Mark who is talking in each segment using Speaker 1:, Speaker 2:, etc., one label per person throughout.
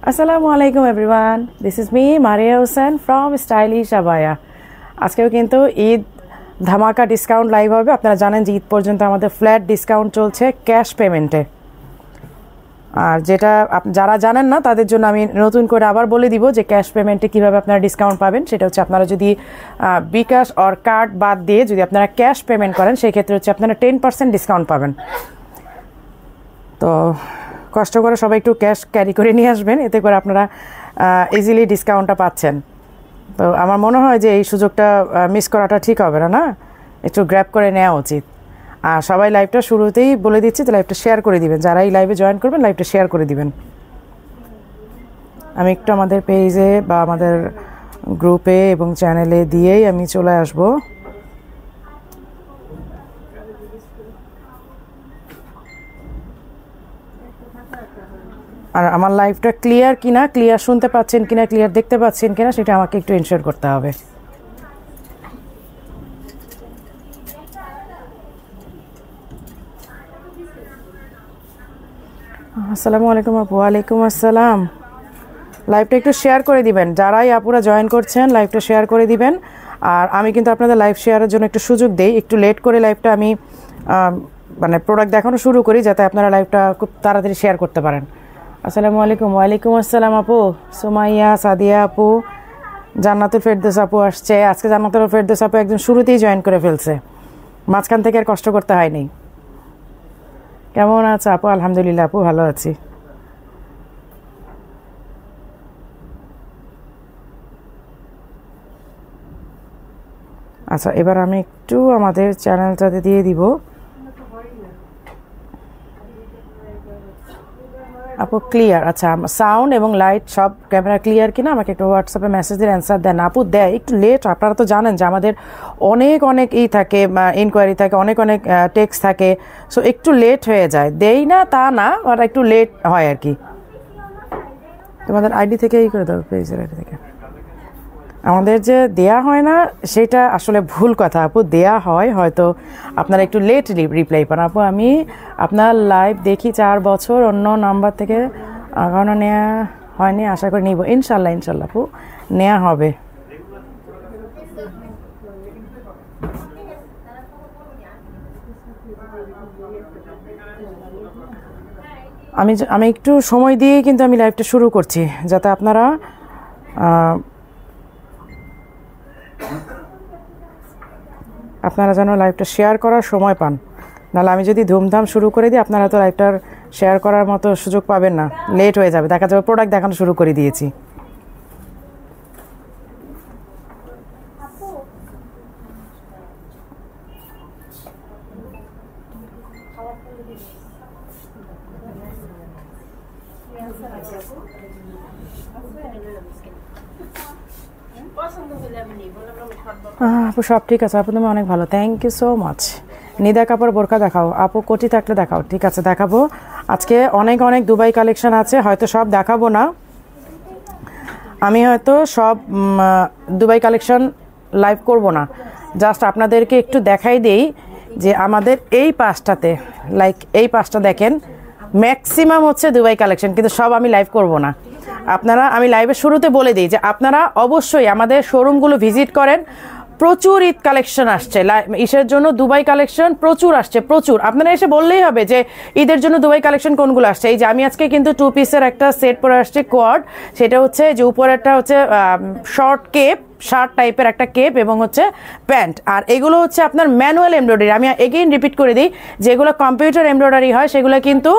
Speaker 1: আসসালামু আলাইকুম everyone, this is me Maria Hossain from stylish abaya. আজকেও কিন্তু ঈদ ধামাকা ডিসকাউন্ট লাইভ হবে। আপনারা জানেন যে ঈদ পর্যন্ত আমাদের ফ্ল্যাট ডিসকাউন্ট চলছে ক্যাশ পেমেন্টে। আর যেটা যারা জানেন না তাদের জন্য আমি নতুন করে আবার বলে দিব যে ক্যাশ পেমেন্টে কীভাবে আপনারা ডিসকাউন্ট পাবেন। সেটা হচ্ছে আপনারা যদি বিকাশ অর কার্ড বাদ দিয়ে যদি আপনারা ক্যাশ পেমেন্ট করেন সেই ক্ষেত্রে হচ্ছে আপনারা 10% ডিসকাউন্ট পাবেন। তো কষ্ট করে সবাই একটু ক্যাশ ক্যারি করে নিয়ে আসবেন, এতে করে আপনারা ইজিলি ডিসকাউন্টটা পাচ্ছেন। তো আমার মনে হয় যে এই সুযোগটা মিস করাটা ঠিক হবে না, না একটু গ্র্যাব করে নেওয়া উচিত। আর সবাই লাইভটা শুরুতেই বলে দিচ্ছি, তো লাইভটা শেয়ার করে দিবেন। যারা এই লাইভে জয়েন করবেন লাইভটা শেয়ার করে দিবেন। আমি একটু আমাদের পেজে বা আমাদের গ্রুপে এবং চ্যানেলে দিয়েই আমি চলে আসবো। আর আমার লাইভটা ক্লিয়ার কিনা, ক্লিয়ার শুনতে পাচ্ছেন কিনা, ক্লিয়ার দেখতে পাচ্ছেন কিনা সেটা আমাকে একটু এনশিওর করতে হবে। আসসালামু আলাইকুম আপু। ওয়ালাইকুম আসসালাম। লাইভটা একটু শেয়ার করে দিবেন, যারাই আপুরা জয়েন করছেন লাইভটা শেয়ার করে দিবেন। আর আমি কিন্তু আপনাদের লাইভ শেয়ারের জন্য একটু সুযোগ দেই, একটু লেট করে লাইভটা আমি মানে প্রোডাক্ট দেখানো শুরু করি যাতে আপনারা লাইভটা খুব তাড়াতাড়ি শেয়ার করতে পারেন। আসসালামু আলাইকুম। ওয়ালাইকুম আসসালাম আপু। সুমাইয়া, সাদিয়া আপু, জান্নাতুল ফেরদৌস আপু আসছে। আজকে জান্নাতুল ফেরদৌস আপু একদম শুরুতেই জয়েন করে ফেলছে, মাঝখান থেকে আর কষ্ট করতে হয়নি। কেমন আছে আপু? আলহামদুলিল্লাহ আপু, ভালো আছি। আচ্ছা, এবার আমি একটু আমাদের চ্যানেলটাতে দিয়ে দিব। আপু ক্লিয়ার? আচ্ছা, সাউন্ড এবং লাইট সব ক্যামেরা ক্লিয়ার কিনা আমাকে একটু হোয়াটসঅ্যাপে মেসেজ দিয়ে অ্যান্সার দেন। আপু দেয় একটু লেট। আপনারা তো জানেন যে আমাদের অনেক ই থাকে, ইনকোয়ারি থাকে, অনেক টেক্সট থাকে, সো একটু লেট হয়ে যায়। দেই না তা না, আর একটু লেট হয় আর কি। তোমাদের আইডি থেকে করে দেবো, পেজের আইডি থেকে। আমাদের যে দেয়া হয় না সেটা আসলে ভুল কথা আপু, দেয়া হয়, হয়তো আপনারা একটু লেট রিপ্লাই পান। আপু আমি আপনার লাইভ দেখি 4 বছর, অন্য নাম্বার থেকে এখনও নেওয়া হয়নি, আশা করি নিব ইনশাল্লাহ। ইনশাল্লাহ আপু নেওয়া হবে। আমি একটু সময় দিয়ে কিন্তু আমি লাইভটা শুরু করছি যাতে আপনারা যেন লাইভটা শেয়ার করার সময় পান। নাহলে আমি যদি ধুমধাম শুরু করে দিই আপনারা তো লাইভটার শেয়ার করার মতো সুযোগ পাবেন না, লেট হয়ে যাবে, দেখা যাবে প্রোডাক্ট দেখানো শুরু করে দিয়েছি। আপু সব ঠিক আছে আপু, তুমি অনেক ভালো, থ্যাংক ইউ সো মাচ। নিদা কাপড় বোরকা দেখাও আপু, কোটি থাকলে দেখাও। ঠিক আছে দেখাবো। আজকে অনেক দুবাই কালেকশন আছে, হয়তো সব দেখাবো না, আমি হয়তো সব দুবাই কালেকশন লাইভ করব না, জাস্ট আপনাদেরকে একটু দেখাই দেই যে আমাদের এই পাশটাতে, লাইক এই পাশটা দেখেন, ম্যাক্সিমাম হচ্ছে দুবাই কালেকশন, কিন্তু সব আমি লাইভ করব না। আমি লাইভের শুরুতে বলে দিই যে আপনারা অবশ্যই আমাদের শোরুমগুলো ভিজিট করেন। প্রচুর ঈদ কালেকশন আসছে, ঈদের জন্য দুবাই কালেকশন প্রচুর আসছে, প্রচুর। আপনারা এসে বললেই হবে যে ঈদের জন্য দুবাই কালেকশন কোনগুলো আসছে। এই যে আমি আজকে কিন্তু 2 পিসের একটা সেট পরে আসছে কোয়াড, সেটা হচ্ছে যে উপরেরটা হচ্ছে শর্ট কেপ, শার্ট টাইপের একটা কেপ এবং হচ্ছে প্যান্ট। আর এগুলো হচ্ছে আপনার ম্যানুয়াল এমব্রয়ডারি। আমি এগেইন রিপিট করে দিই, যেগুলো কম্পিউটার এমব্রয়ডারি হয় সেগুলো কিন্তু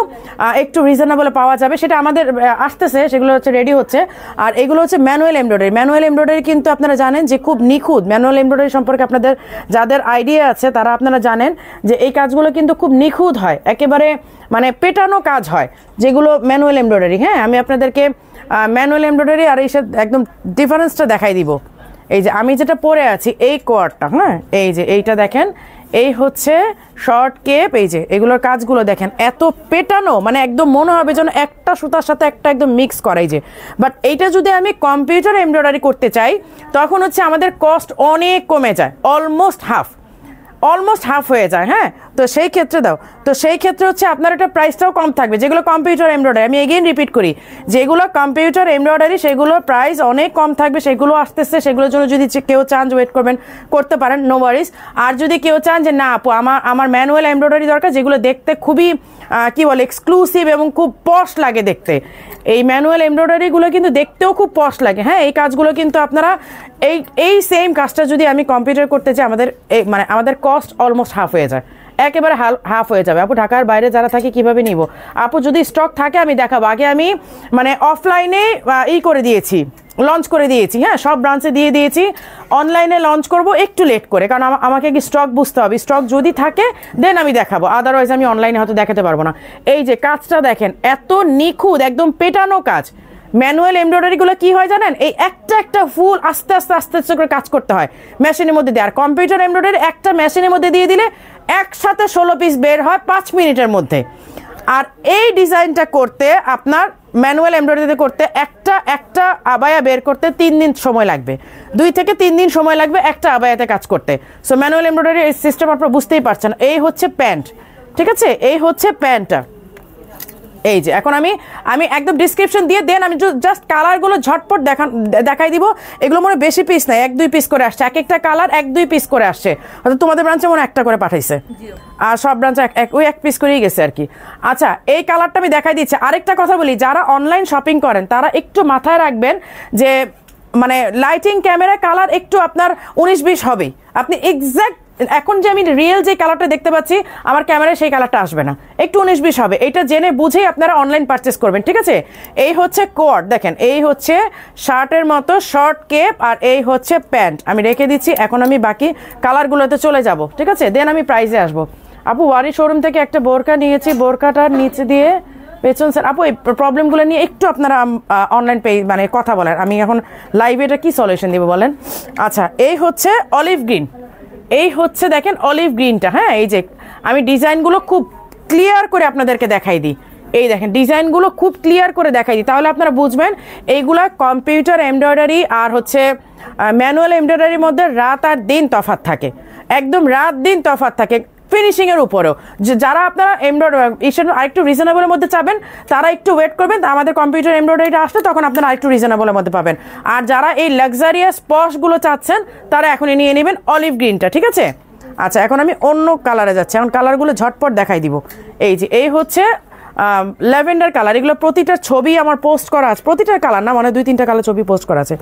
Speaker 1: একটু রিজনেবল পাওয়া যাবে, সেটা আমাদের আসতেছে, সেগুলো হচ্ছে রেডি হচ্ছে। আর এগুলো হচ্ছে ম্যানুয়াল এমব্রয়ডারি। ম্যানুয়াল এমব্রয়ডারি কিন্তু আপনারা জানেন যে খুব নিখুঁত। ম্যানুয়াল এমব্রয়ডারি সম্পর্কে আপনাদের যাদের আইডিয়া আছে তারা আপনারা জানেন যে এই কাজগুলো কিন্তু খুব নিখুঁত হয়, একেবারে মানে পেটানো কাজ হয় যেগুলো ম্যানুয়াল এমব্রয়ডারি। হ্যাঁ, আমি আপনাদেরকে ম্যানুয়াল এমব্রয়ডারি আর এই একদম ডিফারেন্সটা দেখাই দিব। এই যে আমি যেটা পরে আছি এই কোয়ারটা, হ্যাঁ এই যে এইটা দেখেন, এই হচ্ছে শর্ট কেপ। এই যে এগুলোর কাজগুলো দেখেন, এত পেটানো, মানে একদম মনে হবে যেন একটা সুতার সাথে একটা একদম মিক্স করাই যে। বাট এইটা যদি আমি কম্পিউটার এমব্রয়ডারি করতে চাই তখন হচ্ছে আমাদের কস্ট অনেক কমে যায়, অলমোস্ট হাফ হয়ে যায়। হ্যাঁ, তো সেই ক্ষেত্রে দাও, তো সেই ক্ষেত্রে হচ্ছে আপনার এটা প্রাইসটাও কম থাকবে। যেগুলো কম্পিউটার এমব্রয়ডারি, আমি এগেইন রিপিট করি, যেগুলো কম্পিউটার এমব্রয়ডারি সেগুলোর প্রাইস অনেক কম থাকবে। সেগুলো আসতেছে, সেগুলোর জন্য যদি কেউ চান ওয়েট করবেন, করতে পারেন, নো ওয়ারিস। আর যদি কেউ চান যে না আপু আমার ম্যানুয়াল এমব্রয়ডারি দরকার, যেগুলো দেখতে খুবই কি বলে এক্সক্লুসিভ এবং খুব পশ লাগে দেখতে, এই ম্যানুয়াল এমব্রয়ডারিগুলো কিন্তু দেখতেও খুব পশ লাগে। হ্যাঁ, এই কাজগুলো কিন্তু আপনারা এই সেম কাজটা যদি আমি কম্পিউটার করতে চাই, মানে আমাদের কস্ট অলমোস্ট হাফ হয়ে যায়, একেবারে হাফ হয়ে যাবে। আপু ঢাকার বাইরে যারা থাকে কিভাবে নিব? আপু যদি স্টক থাকে আমি দেখাবো। আগে আমি মানে অফলাইনে লঞ্চ করে দিয়েছি, হ্যাঁ, সব ব্রাঞ্চে দিয়ে দিয়েছি। অনলাইনে লঞ্চ করব একটু লেট করে, কারণ আমাকে কি স্টক বুঝতে হবে। স্টক যদি থাকে দেন আমি দেখাবো, আদারওয়াইজ আমি অনলাইনে হয়তো দেখাতে পারবো না। এই যে কাজটা দেখেন, এত নিখুঁত, একদম পেটানো কাজ। ম্যানুয়াল এমব্রয়ডারিগুলো কি হয় জানেন, এই একটা ফুল আস্তে আস্তে করে কাজ করতে হয় মেশিনের মধ্যে দিয়ে। আর কম্পিউটার এমব্রয়ডারি একটা মেশিনের মধ্যে দিয়ে দিলে একসাথে 16 পিস বের হয় 5 মিনিটের মধ্যে। আর এই ডিজাইনটা করতে আপনার ম্যানুয়াল এমব্রয়ডারি করতে একটা আবায়া বের করতে 3 দিন সময় লাগবে, 2 থেকে 3 দিন সময় লাগবে একটা আবায়াতে কাজ করতে। সো ম্যানুয়াল এমব্রয়ডারি সিস্টেম আপনারা বুঝতেই পারছেন। এই হচ্ছে প্যান্ট, ঠিক আছে, এই হচ্ছে প্যান্টটা। এই যে এখন আমি একদম ডিসক্রিপশন দিয়ে দেন, আমি জাস্ট কালারগুলো ঝটপট দেখাই দিব। এগুলো মনে বেশি পিস নাই, 1-2 পিস করে আসছে, এক একটা কালার 1-2 পিস করে আসছে। হয়তো তোমাদের ব্রাঞ্চে মনে একটা করে পাঠাইছে, আর সব ব্রাঞ্চে ওই 1 পিস করেই গেছে আর কি। আচ্ছা, এই কালারটা আমি দেখাই দিচ্ছি। আরেকটা কথা বলি, যারা অনলাইন শপিং করেন তারা একটু মাথায় রাখবেন যে মানে লাইটিং ক্যামেরা কালার একটু আপনার 19-20 হবেই। আপনি এক্স্যাক্ট এখন যে আমি রিয়েল যে কালারটা দেখতে পাচ্ছি আমার ক্যামেরায় সেই কালারটা আসবে না, একটু 19-20 হবে। এটা জেনে বুঝেই আপনারা অনলাইন পারচেস করবেন, ঠিক আছে। এই হচ্ছে কোট, দেখেন এই হচ্ছে শার্টের মতো শর্ট কেপ, আর এই হচ্ছে প্যান্ট। আমি রেখে দিচ্ছি, এখন আমি বাকি কালারগুলোতে চলে যাব, ঠিক আছে, দেন আমি প্রাইসে আসবো। আপু ওয়ারি শোরুম থেকে একটা বোরকা নিয়েছি, বোরকাটার নিচে দিয়ে পেছন স্যার। আপু এই প্রবলেমগুলো নিয়ে একটু আপনারা অনলাইন মানে কথা বলেন, আমি এখন লাইভে এটা কি সলিউশন দিব বলেন। আচ্ছা, এই হচ্ছে অলিভ গ্রিন, এই হচ্ছে দেখেন অলিভ গ্রিনটা। হ্যাঁ, এই যে আমি ডিজাইনগুলো খুব ক্লিয়ার করে আপনাদেরকে দেখাই দিই। এই দেখেন ডিজাইনগুলো খুব ক্লিয়ার করে দেখাই দিই, তাহলে আপনারা বুঝবেন এইগুলা কম্পিউটার এমব্রয়ডারি আর হচ্ছে ম্যানুয়াল এমব্রয়ডারির মধ্যে রাত আর দিন তফাৎ থাকে, একদম রাত দিন তফাৎ থাকে ফিনিশিং এর উপরেও। যারা আপনারা আরেকটু রিজনেবলের মধ্যে চাবেন তারা একটু ওয়েট করবেন, আমাদের কম্পিউটার এমব্রয়ডারিটা আসলে তখন আপনারা আরেকটু রিজনেবলের মধ্যে পাবেন। আর যারা এই লাক্সারিয়াস পশগুলো চাচ্ছেন তারা এখনই নিয়ে নেবেন অলিভ গ্রিনটা, ঠিক আছে। আচ্ছা, এখন আমি অন্য কালারে যাচ্ছি, এখন কালারগুলো ঝটপট দেখাই দিব। এই যে এই হচ্ছে ল্যাভেন্ডার কালার, এগুলো প্রতিটার ছবি আমার পোস্ট করা আছে, প্রতিটার কালার না মানে 2-3টা কালার ছবি পোস্ট করা আছে।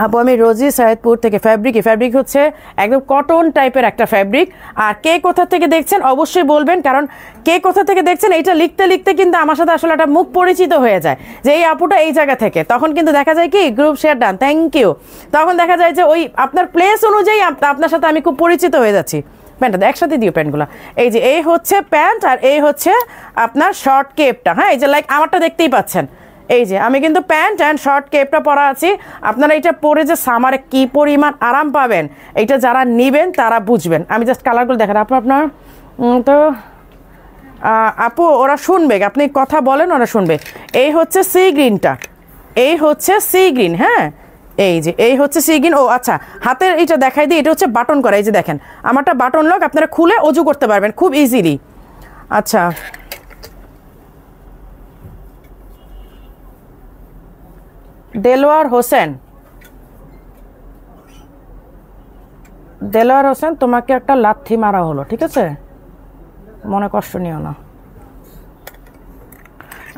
Speaker 1: আপু আমি রোজি সায়েদপুর থেকে। ফ্যাব্রিক হচ্ছে একদম কটন টাইপের একটা ফ্যাব্রিক। আর কে কোথা থেকে দেখছেন অবশ্যই বলবেন, কারণ কে কোথা থেকে দেখছেন এইটা লিখতে লিখতে কিন্তু আমার সাথে আসলে একটা মুখ পরিচিত হয়ে যায় যে এই আপুটা এই জায়গা থেকে, তখন কিন্তু দেখা যায় কি group share done, thank you, তখন দেখা যায় যে ওই আপনার প্লেস অনুযায়ী আপনার সাথে আমি খুব পরিচিত হয়ে যাচ্ছি। প্যান্টটা একসাথে দিও প্যান্টগুলো। এই যে এই হচ্ছে প্যান্ট, আর এই হচ্ছে আপনার শর্ট কেপটা। হ্যাঁ, এই যে লাইক আমারটা দেখতেই পাচ্ছেন, এই যে আমি কিন্তু প্যান্ট অ্যান্ড শর্ট কেপটা পরা আছি। আপনারা এটা পরে যে সামারে কি পরিমাণ আরাম পাবেন এটা যারা নেবেন তারা বুঝবেন। আমি জাস্ট কালারগুলো দেখেন আপনার তো আপু ওরা শুনবে, আপনি কথা বলেন ওরা শুনবে। এই হচ্ছে সি গ্রিনটা, এই হচ্ছে সি গ্রিন। হ্যাঁ, এই যে এই হচ্ছে সি গ্রিন। ও আচ্ছা, হাতের এইটা দেখাই দিই, এটা হচ্ছে বাটন করা। এই যে দেখেন আমারটা বাটন লক, আপনারা খুলে অজু করতে পারবেন খুব ইজিলি। আচ্ছা, দেলোয়ার হোসেন, তোমাকে একটা লাথি মারা হলো, ঠিক আছে, মনে কষ্ট নিও না।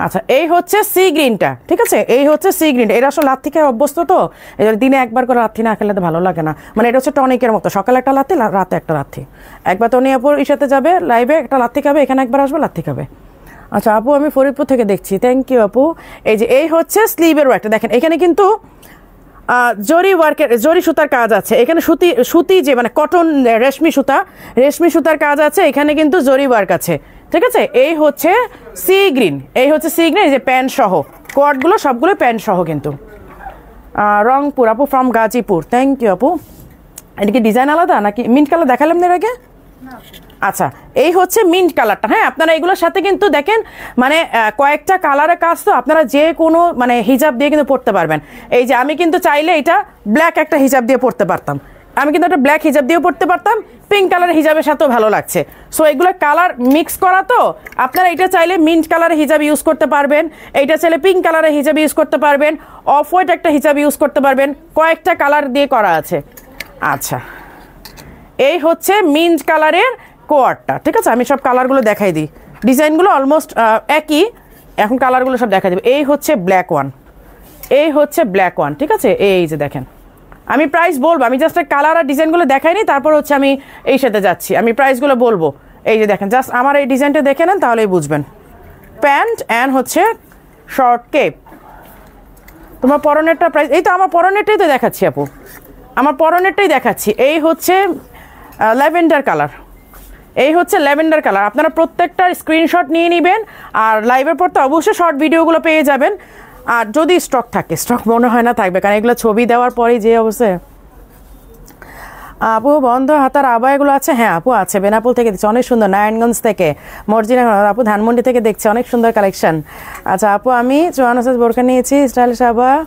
Speaker 1: আচ্ছা, এই হচ্ছে সি গ্রিনটা, ঠিক আছে, এই হচ্ছে সি গ্রিনটা। এটা আসলে লাথি খেয়ে অভ্যস্ত তো, দিনে একবার করে লাথি না খেলে তো ভালো লাগে না। মানে এটা হচ্ছে টনিকের মতো, সকালে একটা লাথি রাতে একটা লাথি। একবার তো নিয়ে আপুর ইসাতে যাবে লাইভে, একটা লাথি খাবে, এখানে একবার আসবে লাথি খাবে। আচ্ছা আপু আমি ফরিদপুর থেকে দেখছি, থ্যাংক ইউ আপু। এই যে এই হচ্ছে স্লিভের ওয়ার্কটা দেখেন, এখানে কিন্তু জরি সুতার কাজ আছে, এখানে সুতি যে মানে কটন রেশমি সুতার কাজ আছে, এখানে কিন্তু জরি ওয়ার্ক আছে, ঠিক আছে। এই হচ্ছে সি গ্রিন, এই হচ্ছে সি গ্রিন। এই যে প্যান্ট সহ কোয়ার্ডগুলো সবগুলো প্যান্ট সহ কিন্তু। রংপুর আপু ফ্রম গাজীপুর, থ্যাংক ইউ আপু। এটা কি ডিজাইন আলাদা নাকি মিন্ট কালার দেখালাম না এর আগে? আচ্ছা, এই হচ্ছে মিন্ট কালারটা। হ্যাঁ, আপনারা এগুলোর সাথে কিন্তু দেখেন মানে কয়েকটা কালারের কাজ, তো আপনারা যে কোনো মানে হিজাব দিয়ে কিন্তু পড়তে পারবেন। এই যে আমি কিন্তু চাইলে এটা ব্ল্যাক একটা হিজাব দিয়ে পড়তে পারতাম, আমি কিন্তু একটা ব্ল্যাক হিজাব দিয়েও পড়তে পারতাম, পিঙ্ক কালারের হিজাবের সাথেও ভালো লাগছে। সো এগুলো কালার মিক্স করা, তো আপনারা এটা চাইলে মিন্ট কালারের হিজাব ইউজ করতে পারবেন, এইটা চাইলে পিঙ্ক কালারের হিজাব ইউজ করতে পারবেন, অফ হোয়াইট একটা হিজাব ইউজ করতে পারবেন, কয়েকটা কালার দিয়ে করা আছে। আচ্ছা, এই হচ্ছে মিন্ট কালারের কোয়ারটা, ঠিক আছে? আমি সব কালারগুলো দেখাই দিই, ডিজাইনগুলো অলমোস্ট একই, এখন কালারগুলো সব দেখাই দেবো। এই হচ্ছে ব্ল্যাক ওয়ান, এই হচ্ছে ব্ল্যাক ওয়ান, ঠিক আছে? এই যে দেখেন, আমি প্রাইস বলবো, আমি জাস্ট কালার আর ডিজাইনগুলো দেখাইনি, তারপর হচ্ছে আমি এই সাথে যাচ্ছি, আমি প্রাইসগুলো বলবো। এই যে দেখেন, জাস্ট আমার এই ডিজাইনটা দেখে নেন তাহলেই বুঝবেন। প্যান্ট অ্যান্ড হচ্ছে শর্ট কেপ। তোমার পরনেরটা প্রাইস, এই তো আমার পরনেরটাই তো দেখাচ্ছি আপু, আমার পরনেরটাই দেখাচ্ছি। এই হচ্ছে ল্যাভেন্ডার কালার, এই হচ্ছে ল্যাভেন্ডার কালার। আপনারা প্রত্যেকটার স্ক্রিনশট নিয়ে নেবেন, আর লাইভের পর তো অবশ্যই শর্ট ভিডিওগুলো পেয়ে যাবেন। আর যদি স্টক থাকে, স্টক মনে হয় না থাকবে, কারণ এগুলো ছবি দেওয়ার পরেই যে অবস্থায়। আপু বন্ধ হাতার আবায়াগুলো আছে? হ্যাঁ আপু আছে, বেনাপুল থেকে দেখছি, অনেক সুন্দর। নারায়ণগঞ্জ থেকে, মর্জিনা আপু ধানমন্ডি থেকে দেখছি, অনেক সুন্দর কালেকশন। আচ্ছা আপু, আমি 54 সাইজ বোরকা নিয়েছি, স্টাইলিশ আবায়া,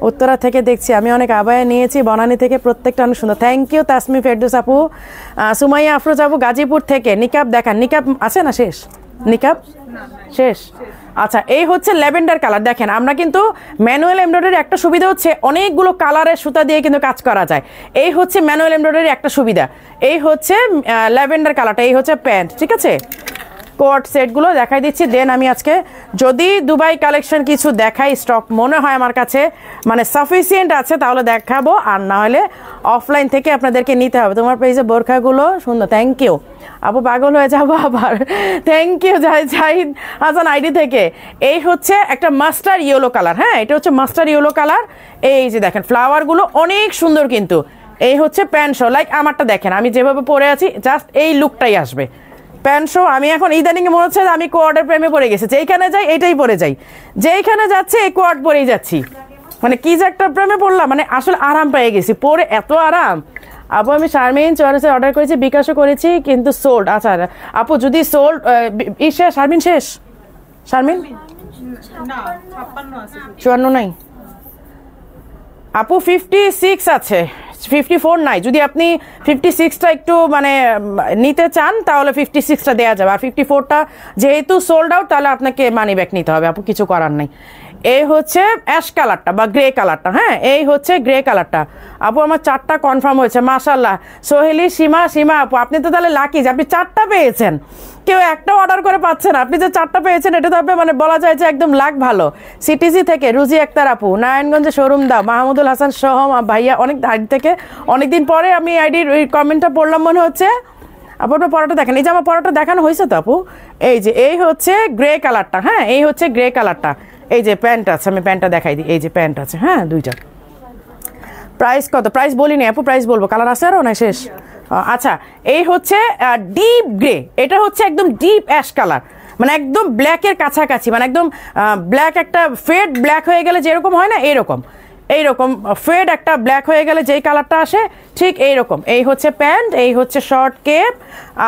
Speaker 1: উত্তরা থেকে দেখছি, আমি অনেক আবায়া নিয়েছি, বনানী থেকে, প্রত্যেকটা অনেক সুন্দর। থ্যাংক ইউ তাসমি ফেরদৌস আপু। সুমাইয়া আফরোজ আপু গাজীপুর থেকে, নিকাব দেখান। নিকাব আছে না? শেষ নিকাব, শেষ। আচ্ছা, এই হচ্ছে ল্যাভেন্ডার কালার। দেখেন, আমরা কিন্তু ম্যানুয়াল এমব্রয়ডারি একটা সুবিধা হচ্ছে অনেকগুলো কালারের সুতা দিয়ে কিন্তু কাজ করা যায়। এই হচ্ছে ম্যানুয়াল এমব্রয়ডারি একটা সুবিধা। এই হচ্ছে ল্যাভেন্ডার কালারটা, এই হচ্ছে প্যান্ট, ঠিক আছে? কোট সেটগুলো দেখাই দিচ্ছি। দেন আমি আজকে যদি দুবাই কালেকশন কিছু দেখাই, স্টক মনে হয় আমার কাছে মানে সাফিসিয়েন্ট আছে, তাহলে দেখাবো, আর না হলে অফলাইন থেকে আপনাদেরকে নিতে হবে। তোমার পেজে বোরখাগুলো সুন্দর, থ্যাংক ইউ আপু, পাগল হয়ে যাবো আবার। Thank you Zahid Hasan ID থেকে। এই হচ্ছে একটা মাস্টার ইয়েলো কালার, হ্যাঁ এটা হচ্ছে মাস্টার ইয়েলো কালার। এই যে দেখেন ফ্লাওয়ারগুলো অনেক সুন্দর কিন্তু। এই হচ্ছে প্যান্ট শো, লাইক আমারটা দেখেন, আমি যেভাবে পরে আছি জাস্ট এই লুকটাই আসবে। প্যান্ট শো, আমি এখন ইদানিং মনে হচ্ছে আমি কোয়ার্ডের প্রেমে পড়ে গেছি, যেইখানে যাই এটাই পরে যাই, যেইখানে যাচ্ছে এই কোয়ার্ড পরেই যাচ্ছি। মানে কি যে একটা প্রেমে পড়লাম, মানে আসলে আরাম পেয়ে গেছি পরে, এত আরাম। আপু আমি শারমিন চুয়ান্নসে অর্ডার করেছি, বিকাশও করেছি, কিন্তু সোল্ড। আচ্ছা আপু যদি সোল্ড শেষ, শারমিন শেষ, শারমিন 54 নাই আপু, 56 আছে, 54 নাই। যদি আপনি 56টা একটু মানে নিতে চান তাহলে 56টা দেওয়া যাবে, আর 54টা যেহেতু সোল্ড আউট তাহলে আপনাকে মানি ব্যাক নিতে হবে আপু, কিছু করার নেই। এই হচ্ছে অ্যাশ কালারটা বা গ্রে কালারটা, হ্যাঁ এই হচ্ছে গ্রে কালারটা। আপু আমার 4টা কনফার্ম হয়েছে, মাশাল্লাহ। সোহেলি সীমা আপু, আপনি তো তাহলে লাকি যে আপনি 4টা পেয়েছেন, কেউ একটা অর্ডার করে পাচ্ছেন, আপনি যে 4টা পেয়েছেন এটা তো আপনি মানে বলা যায় যে একদম লাক ভালো। সিটিসি থেকে রুজি আক্তার আপু, নারায়ণগঞ্জে শোরুম দাও, মাহমুদুল হাসান সহম ভাইয়া, অনেক আইডি থেকে অনেকদিন পরে আমি আইডির ওই কমেন্টটা পড়লাম মনে হচ্ছে। আপু আপনার পরোটা দেখেন, এই যে আমার পরোটা দেখানো হয়েছে তো আপু, এই যে এই হচ্ছে গ্রে কালারটা, হ্যাঁ এই হচ্ছে গ্রে কালারটা। এই যে প্যান্ট আছে, আমি প্যান্টটা দেখাই দিই, এই যে প্যান্ট আছে, হ্যাঁ দুইটা। প্রাইস কত? প্রাইস বলিনি আপু, প্রাইস বলবো, কালার আছে আরও না শেষ? আচ্ছা, এই হচ্ছে ডিপ গ্রে, এটা হচ্ছে একদম ডিপ অ্যাশ কালার, মানে একদম ব্ল্যাকের কাছাকাছি, মানে একদম ব্ল্যাক, একটা ফেড ব্ল্যাক হয়ে গেলে যেরকম হয় না এরকম, এইরকম ফেড একটা ব্ল্যাক হয়ে গেলে যেই কালারটা আসে ঠিক এইরকম। এই হচ্ছে প্যান্ট, এই হচ্ছে শর্ট কেপ,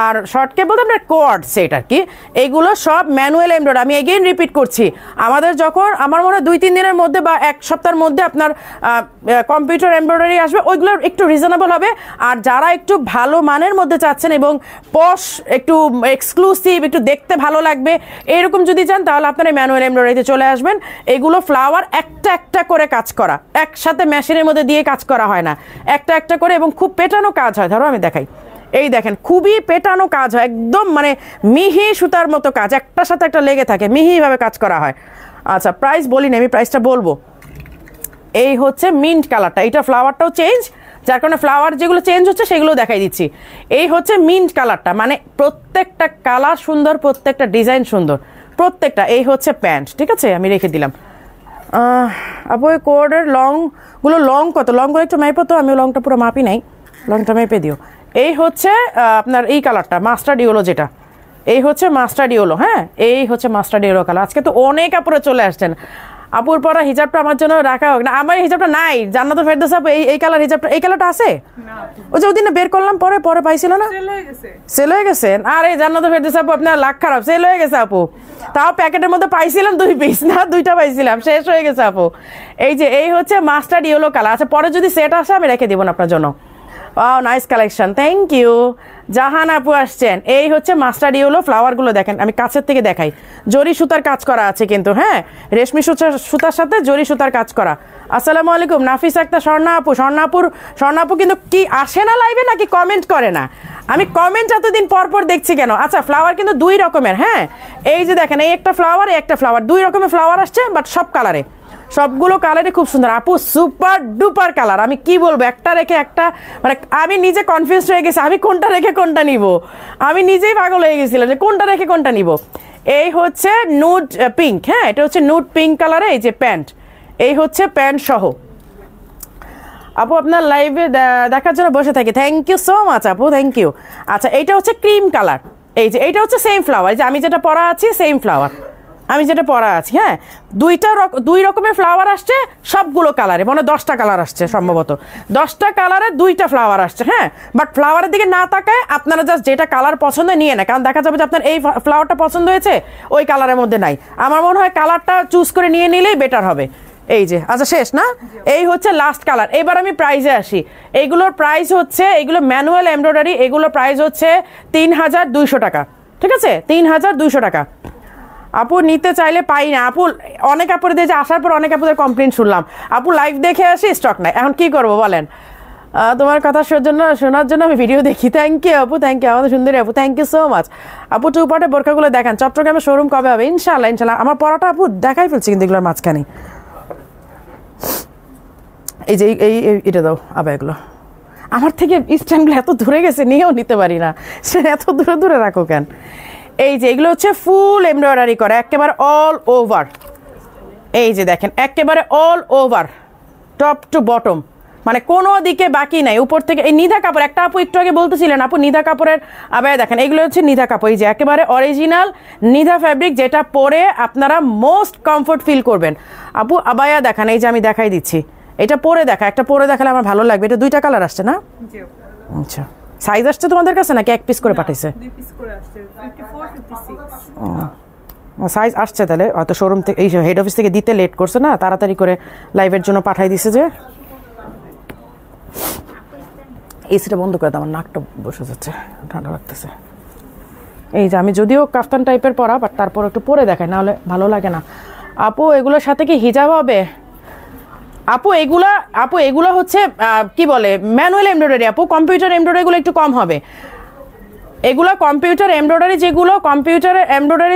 Speaker 1: আর শর্ট কেপ বলতে আপনার কোয়ার্ড সেট আর কি। এইগুলো সব ম্যানুয়াল এমব্রয়ডারি। আমি এগেইন রিপিট করছি, আমাদের যখন আমার মনে হয় 2-3 দিনের মধ্যে বা এক সপ্তাহের মধ্যে আপনার কম্পিউটার এমব্রয়ডারি আসবে, ওইগুলো একটু রিজনেবল হবে। আর যারা একটু ভালো মানের মধ্যে চাচ্ছেন এবং পশ, একটু এক্সক্লুসিভ, একটু দেখতে ভালো লাগবে এরকম যদি চান, তাহলে আপনারা ম্যানুয়াল এমব্রয়ডারিতে চলে আসবেন। এগুলো ফ্লাওয়ার একটা একটা করে কাজ করা, একসাথে মেশিনের মধ্যে দিয়ে কাজ করা হয় না, একটা একটা করে, এবং খুব পেটানো কাজ হয়। ধরো আমি দেখাই, এই দেখেন খুবই পেটানো কাজ হয়, একদম মানে মিহি সুতার মতো কাজ, একটার সাথে একটা লেগে থাকে, মিহিভাবে কাজ করা হয়। আচ্ছা প্রাইস বলিনি, আমি প্রাইসটা বলবো। এই হচ্ছে মিন্ট কালারটা, এটা ফ্লাওয়ারটাও চেঞ্জ, যার কারণে ফ্লাওয়ার যেগুলো চেঞ্জ হচ্ছে সেগুলো দেখাই দিচ্ছি। এই হচ্ছে মিন্ট কালারটা, মানে প্রত্যেকটা কালার সুন্দর, প্রত্যেকটা ডিজাইন সুন্দর, প্রত্যেকটা। এই হচ্ছে প্যান্ট, ঠিক আছে আমি রেখে দিলাম। আপু এই কোডের লংগুলো, লং কত? লংগুলো একটু মাইপো তো, আমি লংটা পুরো মাপি নাই, লংটা মেপে দিও। এই হচ্ছে আপনার এই কালারটা মাস্টার্ড ইয়েলো, যেটা এই হচ্ছে মাস্টার্ড ইয়েলো, হ্যাঁ এই হচ্ছে মাস্টার্ড ইয়েলো কালার। আজকে তো অনেক আপুরে চলে আসছেন। আপুর পরা হিজাবটা আমার জন্য রাখা হোক না, আমার হিজাবটা নাই, জান্নাতুল ফেরদৌস আপু এই কালার হিজাবটা, এই কালারটা আছে? ওই যে ওদিন বের করলাম, পরে পরে পাইছিল না, সেল হয়ে গেছে। আরে জান্নাতুল ফেরদৌস আপু আপনার লাখ খারাপ, সেল হয়ে গেছে আপু। তাও প্যাকেটের মধ্যে পাইছিলাম 2 পিস, না 2টা পাইছিলাম, শেষ হয়ে গেছে আপু। এই যে এই হচ্ছে মাস্টার্ড ইয়েলো কালার। আচ্ছা পরে যদি সেট আসে আমি রেখে দিব না আপনার জন্য। Nice collection, thank you. Jahan আপু আসছেন। এই হচ্ছে মাস্টার ইয়েলো ফ্লাওয়ারগুলো দেখেন, আমি কাছের থেকে দেখাই। জরি সুতার কাজ করা আছে কিন্তু, হ্যাঁ, রেশমি সুতার সাথে জরি সুতার কাজ করা। আসসালামু আলাইকুম নাফিস আক্তার, স্বর্ণা আপু। স্বর্ণা আপু কিন্তু কি আসে না লাইভে নাকি কমেন্ট করে না? আমি কমেন্ট এতদিন পর পর দেখছি কেন? আচ্ছা, ফ্লাওয়ার কিন্তু দুই রকমের, হ্যাঁ, এই যে দেখেন, এই একটা ফ্লাওয়ার, এই একটা ফ্লাওয়ার, দুই রকমের ফ্লাওয়ার আসছে, বাট সব কালারে, সবগুলো কালারে খুব সুন্দর আপু, সুপার ডুপার কালার। আমি কি বলবো, একটা রেখে একটা, মানে আমি নিজে কনফিউজ হয়ে গেছি, আমি কোনটা রেখে কোনটা নিব। আমি নিজেই পাগল হয়ে গেছিলাম যে কোনটা রেখে কোনটা নিব। এই হচ্ছে নুড পিঙ্ক, হ্যাঁ, এটা হচ্ছে নুড পিঙ্ক কালারে, এই যে প্যান্ট, এই হচ্ছে প্যান্ট সহ। আপু আপনার লাইভে দেখার জন্য বসে থাকি, থ্যাংক ইউ সো মাচ আপু, থ্যাংক ইউ। আচ্ছা, এইটা হচ্ছে ক্রিম কালার, এই যে এইটা হচ্ছে সেম ফ্লাওয়ার, যে আমি যেটা পরা আছি সেম ফ্লাওয়ার, আমি যেটা পরা আছি, হ্যাঁ, দুই রকমের ফ্লাওয়ার আসছে, সবগুলো কালারে, মানে 10টা কালার আসছে সম্ভবত, 10টা কালারে 2টা ফ্লাওয়ার আসছে, হ্যাঁ। বাট ফ্লাওয়ারের দিকে না তাকায় আপনারা জাস্ট যেটা কালার পছন্দ নিয়ে নেয়, কারণ দেখা যাবে যে আপনার এই ফ্লাওয়ারটা পছন্দ হয়েছে, ওই কালারের মধ্যে নাই। আমার মনে হয় কালারটা চুজ করে নিয়ে নিলেই বেটার হবে। এই যে, আচ্ছা শেষ না, এই হচ্ছে লাস্ট কালার। এবার আমি প্রাইসে আসি। এইগুলোর প্রাইস হচ্ছে, এগুলো ম্যানুয়াল এমব্রয়ডারি, এগুলোর প্রাইস হচ্ছে 3200 টাকা, ঠিক আছে, 3200 টাকা। আপু নিতে চাইলে পাই না আপু, অনেক আপুদের দিয়ে আসার পর অনেক আপুদের কমপ্লেন শুনলাম, আপু লাইভ দেখে আসি স্টক নাই, এখন কি করবো বলেন? তোমার কথা শোনার জন্য আমি ভিডিও দেখি। থ্যাংক ইউ আপু, থ্যাংক ইউ আমাদের সুন্দরী আপু, থ্যাংক ইউ সো মাচ আপু। 2 পার্টের বোরকাগুলো দেখান, চট্টগ্রামের শোরুম কবে হবে? ইনশাল্লাহ ইনশাল্লাহ। আমার পড়াটা আপু দেখাই ফেলছি কিন্তু এগুলোর মাঝখানে। এই যে এটা দাও আবার, এগুলো আমার থেকে স্ট্যান্ডগুলো এত দূরে গেছে, নিয়েও নিতে পারি না, সে এত দূরে দূরে রাখো কেন? এই যে এগুলো হচ্ছে ফুল এমব্রয়ডারি করা, একেবারে অল ওভার। এই যে দেখেন, একেবারে all over, top to bottom, মানে কোনো দিকে বাকি নাই, উপর থেকে। এই নিধা কাপড়, একটা আপু একটু আগে বলতেছিলেন আপু নিধা কাপড়ের আবায়া দেখেন, এগুলো হচ্ছে নিধা কাপড়, এই যে একেবারে অরিজিনাল নিধা ফ্যাব্রিক, যেটা পরে আপনারা মোস্ট কমফোর্ট ফিল করবেন। আপু আবায়া দেখান, এই যে আমি দেখাই দিচ্ছি, এটা পরে দেখা, একটা পরে দেখালে আমার ভালো লাগবে। এটা 2টা কালার আসছে না? আচ্ছা, সাইজ আসছে তোমাদের কাছে নাকি এক পিস করে পাঠাইছে? সাইজ আসছে, তাহলে হয়তো শোরুম থেকে, এই হেড অফিস থেকে দিতে লেট করছে না, তাড়াতাড়ি করে লাইভের জন্য পাঠাই দিছে। যে এসিটা বন্ধ করে দাও, আমার নাকটা বসে যাচ্ছে, ঠান্ডা লাগতেছে। এই যে আমি যদিও কাফতান টাইপের পরা, বাট তারপর একটু পরে দেখাই, নাহলে ভালো লাগে না। আপু এগুলোর সাথে কি হিজাব হবে? আপু এগুলো হচ্ছে কি বলে, ম্যানুয়াল এমব্রয়ডারি আপু, কম্পিউটার এমব্রয়ডারিগুলো একটু কম হবে। এগুলো কম্পিউটার এমব্রয়ডারি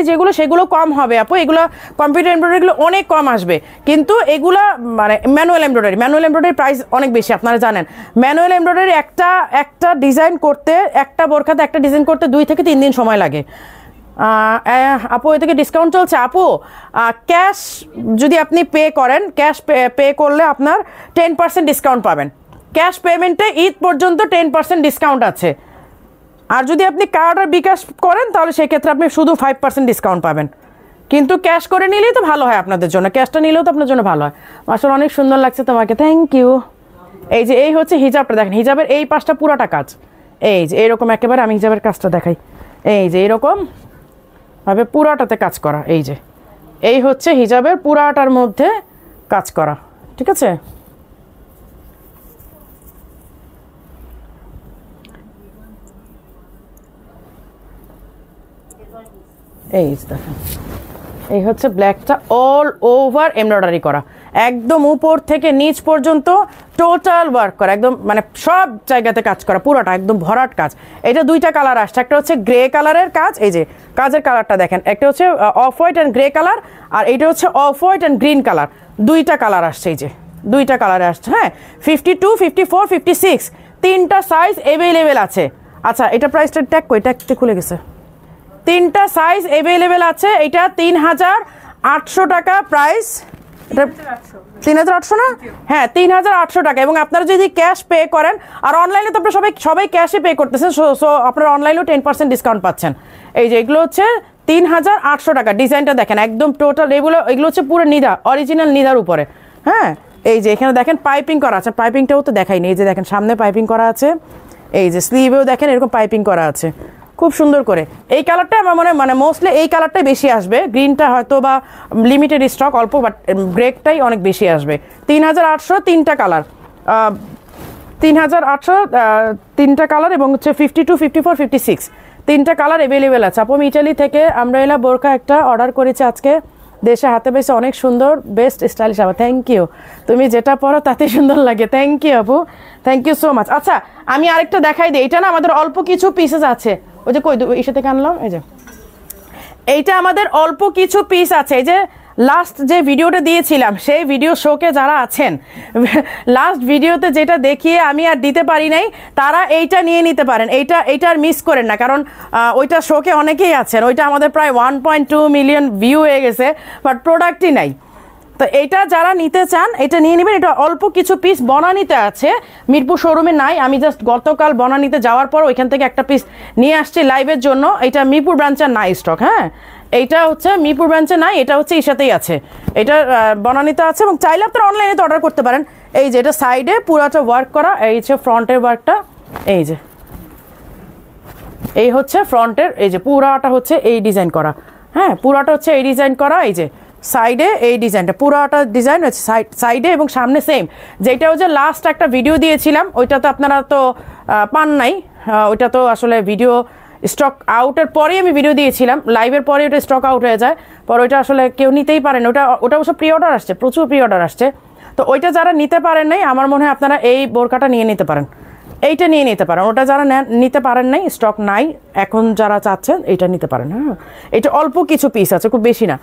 Speaker 1: যেগুলো সেগুলো কম হবে আপু, এগুলো কম্পিউটার এমব্রয়ডারিগুলো অনেক কম আসবে, কিন্তু এগুলা মানে ম্যানুয়াল এমব্রয়ডারি প্রাইস অনেক বেশি, আপনারা জানেন। ম্যানুয়াল এমব্রয়ডারি একটা ডিজাইন করতে, একটা বোরখাতে একটা ডিজাইন করতে 2 থেকে 3 দিন সময় লাগে। আপু এ থেকে ডিসকাউন্ট চলছে আপু, ক্যাশ যদি আপনি পে করেন, ক্যাশ পে করলে আপনার 10% ডিসকাউন্ট পাবেন। ক্যাশ পেমেন্টে ঈদ পর্যন্ত 10% ডিসকাউন্ট আছে। আর যদি আপনি কার্ড আর বিকাশ করেন তাহলে সেক্ষেত্রে আপনি শুধু 5% ডিসকাউন্ট পাবেন, কিন্তু ক্যাশ করে নিলেই তো ভালো হয় আপনাদের জন্য, ক্যাশটা নিলেও তো আপনার জন্য ভালো হয়। আসলে অনেক সুন্দর লাগছে তোমাকে, থ্যাংক ইউ। এই যে এই হচ্ছে হিজাবটা দেখেন, হিজাবের এই পাশটা পুরাটা কাজ, এই যে এরকম একেবারে, আমি হিজাবের কাজটা দেখাই, এই যে এরকম ভাবে পুরাটাতে কাজ করা, এই যে এই হচ্ছে হিজাবের পুরাটার মধ্যে কাজ করা, ঠিক আছে। এই দেখেন, এই হচ্ছে ব্ল্যাকটা অল ওভার এমব্রয়ডারি করা, একদম উপর থেকে নিচ পর্যন্ত টোটাল ওয়ার্ক করা, একদম মানে সব জায়গাতে কাজ করা, পুরোটা একদম ভরাট কাজ। এটা 2টা কালার আসছে, একটা হচ্ছে গ্রে কালারের কাজ, এই যে কাজের কালারটা দেখেন, একটা হচ্ছে off white and grey colour, আর এটা হচ্ছে off white and green colour, 2টা কালার আসছে, এই যে 2টা কালারে আসছে, হ্যাঁ। 52, 54, 56 3টা সাইজ অ্যাভেলেবেল আছে। আচ্ছা, এটা প্রাইসটা ট্যাগ কই, ট্যাগটা খুলে গেছে। 3টা সাইজ অ্যাভেলেবেল আছে, এটা 3800 টাকা প্রাইস, এটা 3800 না, হ্যাঁ 3800 টাকা। এবং আপনারা যদি ক্যাশ পে করেন, আর অনলাইনে তো আপনারা সবাই ক্যাশে পে করতেছেন, সো আপনারা অনলাইনেও 10% ডিসকাউন্ট পাচ্ছেন। এই যে এগুলো হচ্ছে 3800 টাকা। ডিজাইনটা দেখেন একদম টোটাল, এগুলো হচ্ছে পুরো নিধা, অরিজিনাল নিধার উপরে, হ্যাঁ। এই যে এখানে দেখেন পাইপিং করা আছে, পাইপিংটাও তো দেখাইনি, এই যে দেখেন সামনে পাইপিং করা আছে, এই যে স্লিভেও দেখেন এরকম পাইপিং করা আছে, খুব সুন্দর করে। এই কালারটা আমার মনে মানে মোস্টলি এই কালারটাই বেশি আসবে, গ্রিনটা হয়তো বা লিমিটেড স্টক অল্প, বাট গ্রেটাই অনেক বেশি আসবে। 3800, 3টা কালার, 3800, তিনটা কালার এবং হচ্ছে 52, 54, 56 তিনটা কালার অ্যাভেলেবেল আছে। আপু আমি ইটালি থেকে আমব্রেলা বোরকা একটা অর্ডার করেছি আজকে, দেশে হাতে পেয়েছে, অনেক সুন্দর, বেস্ট স্টাইলিশ। আপু থ্যাংক ইউ, তুমি যেটা পরো তাতে সুন্দর লাগে। থ্যাংক ইউ আপু, থ্যাংক ইউ সো মাচ। আচ্ছা আমি আরেকটা দেখাই দিই, এটা না আমাদের অল্প কিছু পিসেস আছে। ওই যে কই ইসে থেকে আনলাম, এই যে এইটা আমাদের অল্প কিছু পিস আছে। এই যে লাস্ট যে ভিডিওটা দিয়েছিলাম সেই ভিডিও শোকে যারা আছেন, লাস্ট ভিডিওতে যেটা দেখিয়ে আমি আর দিতে পারি নাই, তারা এইটা নিয়ে নিতে পারেন। এইটা আর মিস করেন না, কারণ ওইটা শোকে অনেকেই আছেন। ওইটা আমাদের প্রায় 1.2 মিলিয়ন ভিউ হয়ে গেছে, বাট প্রোডাক্টই নাই। তো এইটা যারা নিতে চান এটা নিয়ে নেবেন। এটা অল্প কিছু পিস বনানীতে আছে, মিরপুর শোরুমে নাই। আমি জাস্ট গতকাল বনানীতে যাওয়ার পর ওইখান থেকে একটা পিস নিয়ে আসছি লাইভের জন্য। এটা মিরপুর ব্রাঞ্চের নাই স্টক, হ্যাঁ এইটা হচ্ছে মিরপুর ব্রাঞ্চে নাই, এটা হচ্ছে ইসাতেই আছে, এটা বনানীতে আছে। এবং চাইলে আপনারা অনলাইনে তো অর্ডার করতে পারেন। এই যে এটা সাইডে পুরাটা ওয়ার্ক করা, এই যে ফ্রন্টের ওয়ার্কটা, এই যে এই হচ্ছে ফ্রন্টের, এই যে পুরাটা হচ্ছে এই ডিজাইন করা, হ্যাঁ পুরাটা হচ্ছে এই ডিজাইন করা। এই যে সাইডে এই ডিজাইনটা, পুরাটা ডিজাইন হচ্ছে সাইডে এবং সামনে সেম। যেটা হচ্ছে লাস্ট একটা ভিডিও দিয়েছিলাম, ওইটা তো আপনারা তো পান নাই, ওইটা তো আসলে ভিডিও স্টক আউটের পরেই আমি ভিডিও দিয়েছিলাম, লাইভের পরে ওটা স্টক আউট হয়ে যায়, পরে ওইটা আসলে কেউ নিতেই পারেন। ওটা অবশ্য প্রি অর্ডার আসছে, প্রচুর প্রি অর্ডার আসছে। তো ওইটা যারা নিতে পারেন নাই, আমার মনে হয় আপনারা এই বোরকাটা নিয়ে নিতে পারেন, এইটা নিয়ে নিতে পারেন। ওটা যারা নিতে পারেন নাই, স্টক নাই, এখন যারা চাচ্ছেন এইটা নিতে পারেন। হ্যাঁ এটা অল্প কিছু পিস আছে, খুব বেশি না।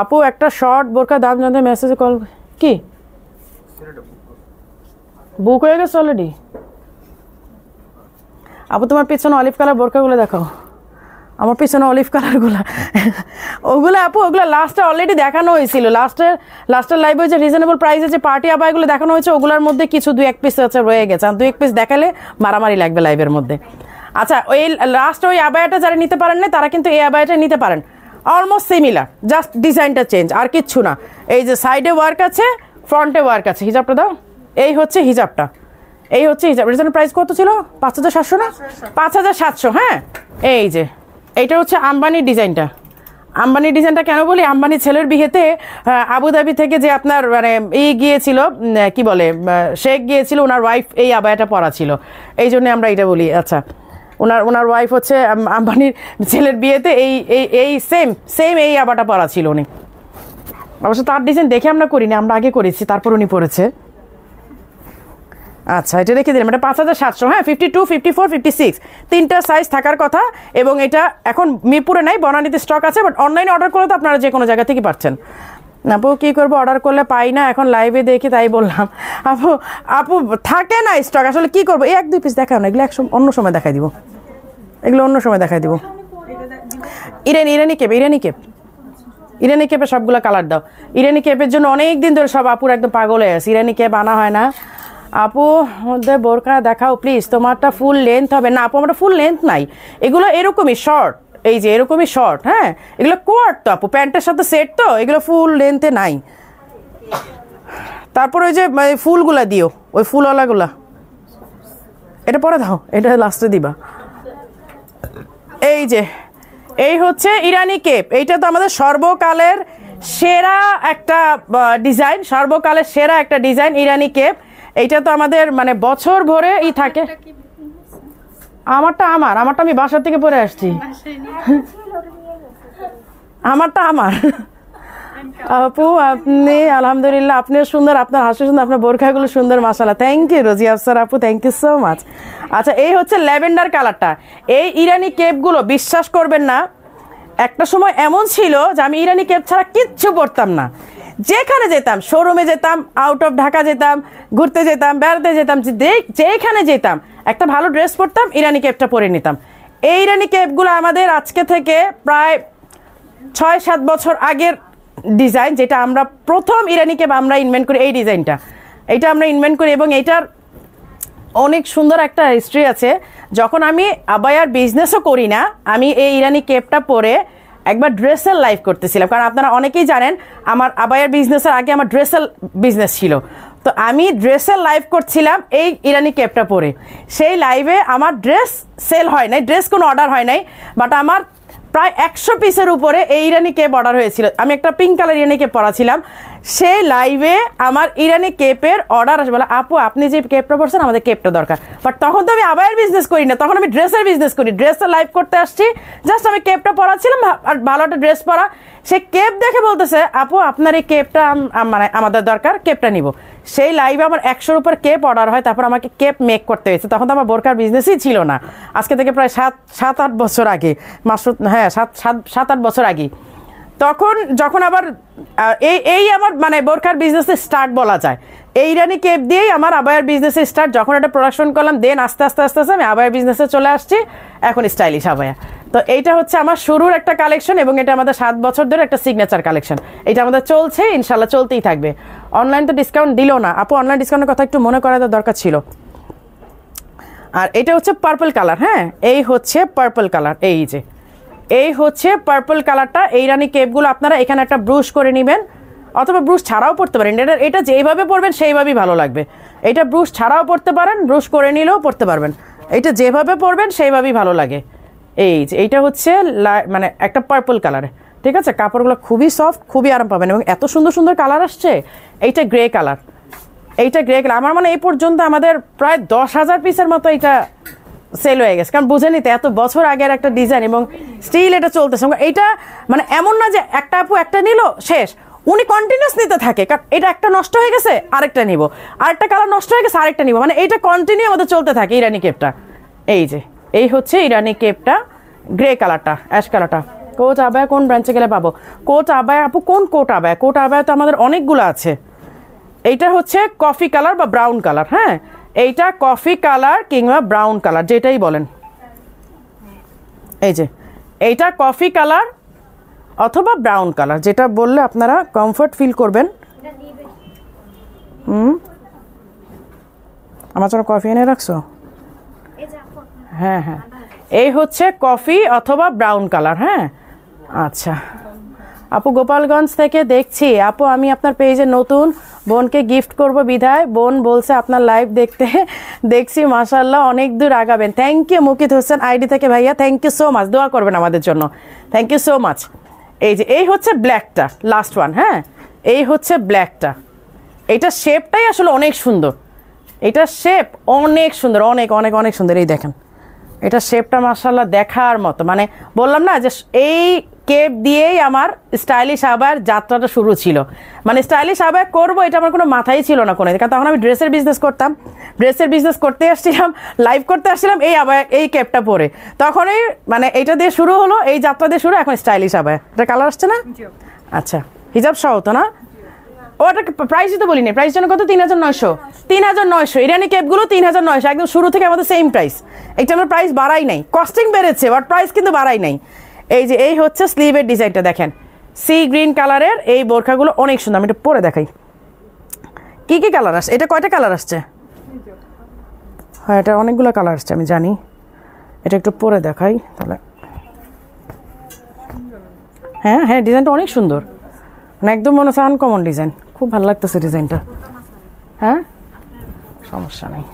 Speaker 1: আপু একটা শর্ট বোরকা দাম জানতে মেসেজে কল কি বুক হয়ে গেছে অলরেডি? আপু তোমার পিছনে অলিভ কালার বোরকাগুলো দেখাও, আমার পিছনে অলিভ কালারগুলো, ওগুলো আপু ওগুলো লাস্টে অলরেডি দেখানো হয়েছিল। লাস্টের লাইভে যে রিজনেবল প্রাইসে যে পার্টি আবাইগুলো দেখানো হয়েছে, ওগুলোর মধ্যে কিছু 2-1 পিস আছে রয়ে গেছে, আর 2-1 পিস দেখালে মারামারি লাগবে লাইভের মধ্যে। আচ্ছা ওই লাস্ট ওই আবায়াটা যারা নিতে পারেন না, তারা কিন্তু এই আবায়াটা নিতে পারেন, অলমোস্ট সিমিলার, জাস্ট ডিজাইনটা চেঞ্জ, আর কিচ্ছু না। এই যে সাইডে ওয়ার্ক আছে, ফ্রন্টে ওয়ার্ক আছে। হিজাবটা দাও, এই হচ্ছে হিজাবটা, এই হচ্ছে হিজাব। রিজনেবল প্রাইস কত ছিল? 5700 না, 5700। হ্যাঁ এই যে এইটা হচ্ছে আম্বানির ডিজাইনটা। আম্বানির ডিজাইনটা কেন বলি, আম্বানির ছেলের বিয়েতে আবুধাবি থেকে যে আপনার মানে গিয়েছিল, কি বলে শেখ গিয়েছিল, ওনার ওয়াইফ এই আবায়াটা পরা ছিল, এই জন্য আমরা এটা বলি। আচ্ছা ওনার ওয়াইফ হচ্ছে আম্বানির ছেলের বিয়েতে এই সেম এই আবাটা পরা ছিল উনি। অবশ্য তার ডিজাইন দেখে আমরা করিনি, আমরা আগে করেছি, তারপর উনি পরেছে। আচ্ছা এটা রেখে দিলাম, এটা 5700। হ্যাঁ 52, 54, 56 তিনটা সাইজ থাকার কথা। এবং এটা এখন মিরপুরে নাই, বনানীতে স্টক আছে, বাট অনলাইনে অর্ডার করলে তো আপনারা যে কোনো জায়গা থেকে পাচ্ছেন। আপু কী করবো, অর্ডার করলে পাই না, এখন লাইভে দেখি তাই বললাম। আপু থাকে না স্টক, আসলে কি করবো, এই 1-2 পিস দেখাও না, এগুলো অন্য সময় দেখাই দিব, এগুলো অন্য সময় দেখাই দিব। ইরানি কেপে সবগুলো কালার দাও। ইরানি কেপের জন্য অনেক দিন ধরে সব আপুর একদম পাগল হয়ে আছে, ইরানি কেপ আনা হয় না। আপু মধ্যে বোরকা দেখাও প্লিজ, তোমারটা ফুল লেন্থ হবে না। আপু আমারটা ফুল লেন্থ নাই, এগুলো এরকমই শর্ট, এই যে এরকমই শর্ট। হ্যাঁ এগুলো কোয়ার্ট তো আপু, প্যান্টের সাথে সেট তো, এগুলো ফুল লেন্থে নাই। তারপর ওই যে ফুলগুলা দিও, ওই ফুলওয়ালাগুলা, এটা পরে দাও, এটা লাস্টে দিবা। এই যে এই হচ্ছে ইরানি কেপ, এইটা তো আমাদের সর্বকালের সেরা একটা ডিজাইন, সর্বকালের সেরা একটা ডিজাইন ইরানি কেপ। এইটা তো আমাদের মানে বছর ভরে থাকে। আমারটা আমি বাসা থেকে পরে আসছি, আমারটা আমার। আপু আপনি আলহামদুলিল্লাহ, আপনিও সুন্দর, আপনার হাসি সুন্দর, আপনার বোরখাগুলো সুন্দর, মাশাআল্লাহ। থ্যাংক ইউ রোজি আফসার আপু, থ্যাংক ইউ সো মাচ। আচ্ছা এই হচ্ছে ল্যাভেন্ডার কালারটা। এই ইরানি কেপগুলো বিশ্বাস করবেন না, একটা সময় এমন ছিল যে আমি ইরানি কেপ ছাড়া কিচ্ছু পরতাম না। যেখানে যেতাম, শোরুমে যেতাম, আউট অফ ঢাকা যেতাম, ঘুরতে যেতাম, বেড়াতে যেতাম, যেখানে যেতাম একটা ভালো ড্রেস পরতাম, ইরানি কেপটা পরে নিতাম। এই ইরানি কেপগুলো আমাদের আজকে থেকে প্রায় 6-7 বছর আগের ডিজাইন, যেটা আমরা প্রথম ইরানি কেপ আমরা ইনভেন্ট করি, এই ডিজাইনটা এটা আমরা ইনভেন্ট করি। এবং এইটার অনেক সুন্দর একটা হিস্ট্রি আছে। যখন আমি আবায়ার বিজনেসও করি না, আমি এই ইরানি কেপটা পরে একবার ড্রেসের লাইভ করতেছিলাম, কারণ আপনারা অনেকেই জানেন আমার আবায়ার বিজনেসের আগে আমার ড্রেসের বিজনেস ছিল। তো আমি ড্রেসের লাইভ করছিলাম এই ইরানি কেপটা পরে। সেই লাইভে আমার ড্রেস সেল হয় নাই, ড্রেস কোনো অর্ডার হয় নাই, বাট আমার প্রায় 100 পিসের উপরে এই ইরানি কেপ অর্ডার হয়েছিল। আমি একটা পিঙ্ক কালার ইরানি কেপ পরাছিলাম, সেই লাইভে আমার ইরানি কেপের অর্ডার আসে, বলে আপু আপনি যে কেপটা পরছেন আমাদের কেপটা দরকার। বাট তখন তো আমি আবায়ের বিজনেস করি না, তখন আমি ড্রেসের বিজনেস করি। ড্রেসের লাইভ করতে আসছি, জাস্ট আমি কেপটা পরাছিলাম আর ভালো একটা ড্রেস পরা। সে কেপ দেখে বলতেছে আপু আপনার এই কেপটা মানে আমাদের দরকার, কেপটা নিব। সেই লাইভে আমার 100-র উপর কেপ অর্ডার হয়, তারপর আমাকে কেপ মেক করতে হয়েছে। তখন তো আমার বোরকার বিজনেসই ছিল না, আজকে থেকে প্রায় 7-8 বছর আগে, মাসুদ হ্যাঁ 7-8 বছর আগে। তখন যখন আবার এই আমার মানে বোরকার বিজনেসের স্টার্ট বলা যায়, এই ইরানি কেপ দিয়েই আমার আবায়ের বিজনেসের স্টার্ট। যখন এটা প্রোডাকশন করলাম দেন আস্তে আস্তে আস্তে আস্তে আমি আবায়ের বিজনেসে চলে আসছি, এখন স্টাইলিশ আবায়া। তো এইটা হচ্ছে আমার শুরুর একটা কালেকশন এবং এটা আমাদের 7 বছর ধরে একটা সিগনেচার কালেকশন। এটা আমাদের চলছে, ইনশাল্লাহ চলতেই থাকবে। অনলাইন তো ডিসকাউন্ট দিল না আপু, অনলাইন ডিসকাউন্টের কথা একটু মনে করা দরকার ছিল। আর এটা হচ্ছে পার্পল কালার, হ্যাঁ এই হচ্ছে পার্পল কালার, এই হচ্ছে পার্পল কালারটা। এই রানি কেপগুলো আপনারা এখানে একটা ব্রুশ করে নেবেন, অথবা ব্রুশ ছাড়াও পড়তে পারেন। এটা যেইভাবে পরবেন সেইভাবেই ভালো লাগবে। এটা ব্রুশ ছাড়াও পড়তে পারেন, ব্রুশ করে নিলেও পড়তে পারবেন। এটা যেভাবে পরবেন সেইভাবেই ভালো লাগে। এইটা হচ্ছে মানে একটা পার্পল কালার, ঠিক আছে। কাপড়গুলো খুবই সফট, খুবই আরাম পাবেন এবং এত সুন্দর সুন্দর কালার আসছে। এইটা গ্রে কালার, আমার মানে এই পর্যন্ত আমাদের প্রায় 10,000 পিসের মতো এটা সেল হয়ে গেছে। কারণ বুঝে নিতে এত বছর আগের একটা ডিজাইন এবং স্টিল এটা চলতেছে। এইটা মানে এমন না যে একটা আপু একটা নিল শেষ, উনি কন্টিনিউস নিতে থাকে। কারণ এটা একটা নষ্ট হয়ে গেছে আরেকটা নিব, আরেকটা কালার নষ্ট হয়ে গেছে আরেকটা নিব, মানে এইটা কন্টিনিউ আমাদের চলতে থাকে ইরানি কেপটা। এই হচ্ছে ইরানি কেপটা, গ্রে কালারটা, অ্যাশ কালারটা। কোট আবায়া কোন ব্রাঞ্চে গেলে পাবো? কোট আবায়া আপু কোন কোট আবায়া? কোট আবায়া তো আমাদের অনেকগুলো আছে। এইটা হচ্ছে কফি কালার বা ব্রাউন কালার, হ্যাঁ এইটা কফি কালার কিংবা ব্রাউন কালার যেটাই বলেন। এইটা কফি কালার অথবা ব্রাউন কালার, যেটা বললে আপনারা কমফর্ট ফিল করবেন। আমার জন্য কফি এনে রাখছো? হ্যাঁ, এই হচ্ছে কফি অথবা ব্রাউন কালার, হ্যাঁ আচ্ছা। আপু গোপালগঞ্জ থেকে দেখছি। আপু আমি আপনার পেজে নতুন, বোনকে গিফট করব বিধায় বোন বলছে আপনার লাইভ দেখছি মাশাআল্লাহ অনেক দূর আগাবেন। Thank you Mukit Hossain ID থেকে ভাইয়া, থ্যাংক ইউ সো মাচ, দোয়া করবেন আমাদের জন্য, থ্যাংক ইউ সো মাচ। এই হচ্ছে ব্ল্যাকটা, লাস্ট ওয়ান, হ্যাঁ এই হচ্ছে ব্ল্যাকটা। এটা শেপটাই আসলে অনেক সুন্দর, এটা শেপ অনেক সুন্দর, অনেক অনেক অনেক সুন্দর। এই দেখেন এটা শেপটা মাশাআল্লাহ দেখার মতো। মানে বললাম না যে এই কেপ দিয়েই আমার স্টাইলিশ আবার যাত্রাটা শুরু ছিল। মানে স্টাইলিশ আবার করবো এটা আমার কোনো মাথায় ছিল না কোনো, কারণ তখন আমি ড্রেসের বিজনেস করতাম, ড্রেসের বিজনেস করতে আসছিলাম, লাইভ করতে আসছিলাম এই আবার এই কেপটা পরে, তখনই মানে এইটা দিয়ে শুরু হলো, এই যাত্রা দিয়ে শুরু। এখন স্টাইলিশ আবার এটা কালার আসছে না, আচ্ছা হিজাব সহ তো না? ওটা প্রাইসই তো বলিনি, প্রাইস জন্য কত? 3,900 ইরানি কেপগুলো 3,900, একদম শুরু থেকে আমাদের সেম প্রাইস। এটা আমরা প্রাইস বাড়াই নাই, কস্টিং বেড়েছে বাট প্রাইস কিন্তু বাড়াই নাই। এই হচ্ছে স্লিভের ডিজাইনটা দেখেন, সি গ্রিন কালারের এই বোরখাগুলো অনেক সুন্দর। আমি এটা পরে দেখাই কি কি কালার আসছে। এটা কয়টা কালার আসছে? হ্যাঁ এটা অনেকগুলো কালার আসছে আমি জানি, এটা একটু পরে দেখাই তাহলে। হ্যাঁ ডিজাইনটা অনেক সুন্দর, মানে একদম মনে হচ্ছে আনকমন ডিজাইন, খুব ভালো লাগতেছে ডিজাইনটা। হ্যাঁ সমস্যা নেই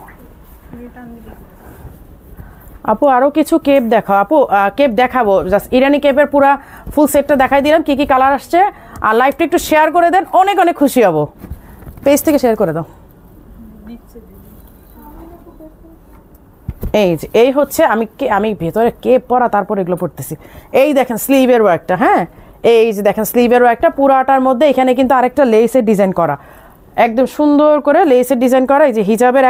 Speaker 1: আপু, আরও কিছু কেপ দেখাও। আপু কেপ দেখাবো, জাস্ট ইরানি কেপের পুরা ফুল সেটটা দেখাই দিলাম কি কি কালার আসছে। আর লাইভটা একটু শেয়ার করে দেন, অনেক অনেক খুশি হব। পেজ থেকে শেয়ার করে দাও। এই হচ্ছে আমি ভেতরে কেপ পরা তারপর এগুলো পড়তেছি। এই দেখেন স্লিভের ওয়ার্কটা, হ্যাঁ এই যে দেখেন স্লিভের ওয়ার্কটা পুরাটার মধ্যে এখানে কিন্তু আরেকটা লেসের ডিজাইন করা, একদম সুন্দর করে লেসের ডিজাইন করা। এই যে হিজাবের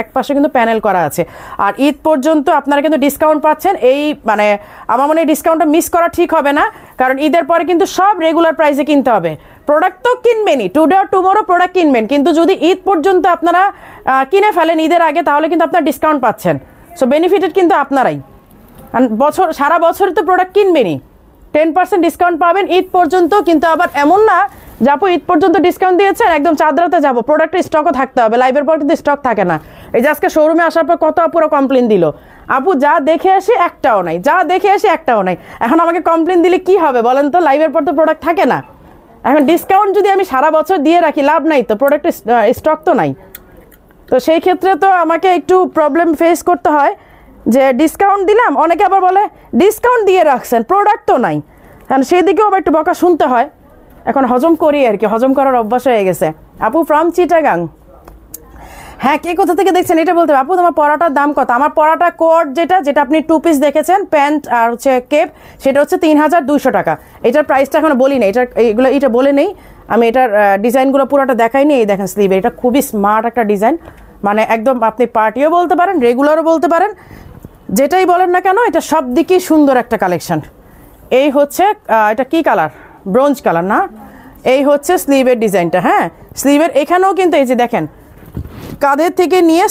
Speaker 1: এক পাশে কিন্তু প্যানেল করা আছে। আর ঈদ পর্যন্ত আপনারা কিন্তু ডিসকাউন্ট পাচ্ছেন। এই মানে আমার মনে হয় ডিসকাউন্টটা মিস করা ঠিক হবে না, কারণ ঈদের পরে কিন্তু সব রেগুলার প্রাইসে কিনতে হবে। প্রোডাক্ট তো কিনবেনই, টুডে আর টুমোরো প্রোডাক্ট কিনবেন, কিন্তু যদি ঈদ পর্যন্ত আপনারা কিনে ফেলেন ঈদের আগে, তাহলে কিন্তু আপনারা ডিসকাউন্ট পাচ্ছেন। সো বেনিফিটেড কিন্তু আপনারাই, সারা বছর তো প্রোডাক্ট কিনবেনই, 10% ডিসকাউন্ট পাবেন ঈদ পর্যন্ত। কিন্তু আবার এমন না যে আপু ঈদ পর্যন্ত ডিসকাউন্ট দিয়েছেন একদম চাঁদরাতে যাবো, প্রোডাক্টের স্টকও থাকতে হবে। লাইভের পর কিন্তু স্টক থাকে না। এই যে আজকে শোরুমে আসার পর কত আপুরা কমপ্লেন দিল, আপু যা দেখে আসি একটাও নাই, যা দেখে আসি একটাও নাই। এখন আমাকে কমপ্লেন দিলে কি হবে বলেন তো? লাইভের পর তো প্রোডাক্ট থাকে না। এখন ডিসকাউন্ট যদি আমি সারা বছর দিয়ে রাখি লাভ নাই তো, প্রোডাক্টের স্টক তো নাই। তো সেই ক্ষেত্রে তো আমাকে একটু প্রবলেম ফেস করতে হয়। যে ডিসকাউন্ট দিলাম, অনেকে আবার বলে ডিসকাউন্ট দিয়ে রাখছেন, প্রোডাক্ট তো নাই, কারণ সেই দিকেও আবার একটু বকা শুনতে হয়। এখন হজম করি আর কি, হজম করার অভ্যাস হয়ে গেছে। আপু ফ্রম চিটাগাং, হ্যাঁ কে কোথা থেকে দেখছেন এটা বলতে হবে। আপু তোমার পরাটার দাম কত? আমার পরাটা কোট যেটা আপনি 2 পিস দেখেছেন, প্যান্ট আর হচ্ছে কেপ, সেটা হচ্ছে 3200 টাকা। এটার প্রাইসটা এখনো বলি না, এটা বলে নেই আমি। এটার ডিজাইনগুলো পুরোটা দেখাইনি। এই দেখেন স্লিভ, এটা খুবই স্মার্ট একটা ডিজাইন, মানে একদম আপনি পার্টিও বলতে পারেন, রেগুলারও বলতে পারেন, যেটাই বলেন না কেন, এটা সব দিকেই সুন্দর একটা কালেকশন। এই হচ্ছে এটা কি কালার, ব্রোঞ্জ কালার না? এই হচ্ছে স্লিভের ডিজাইনটা। হ্যাঁ, স্লিভের এখানেও কিন্তু এই যে দেখেন কাঁধের থেকে নিয়ে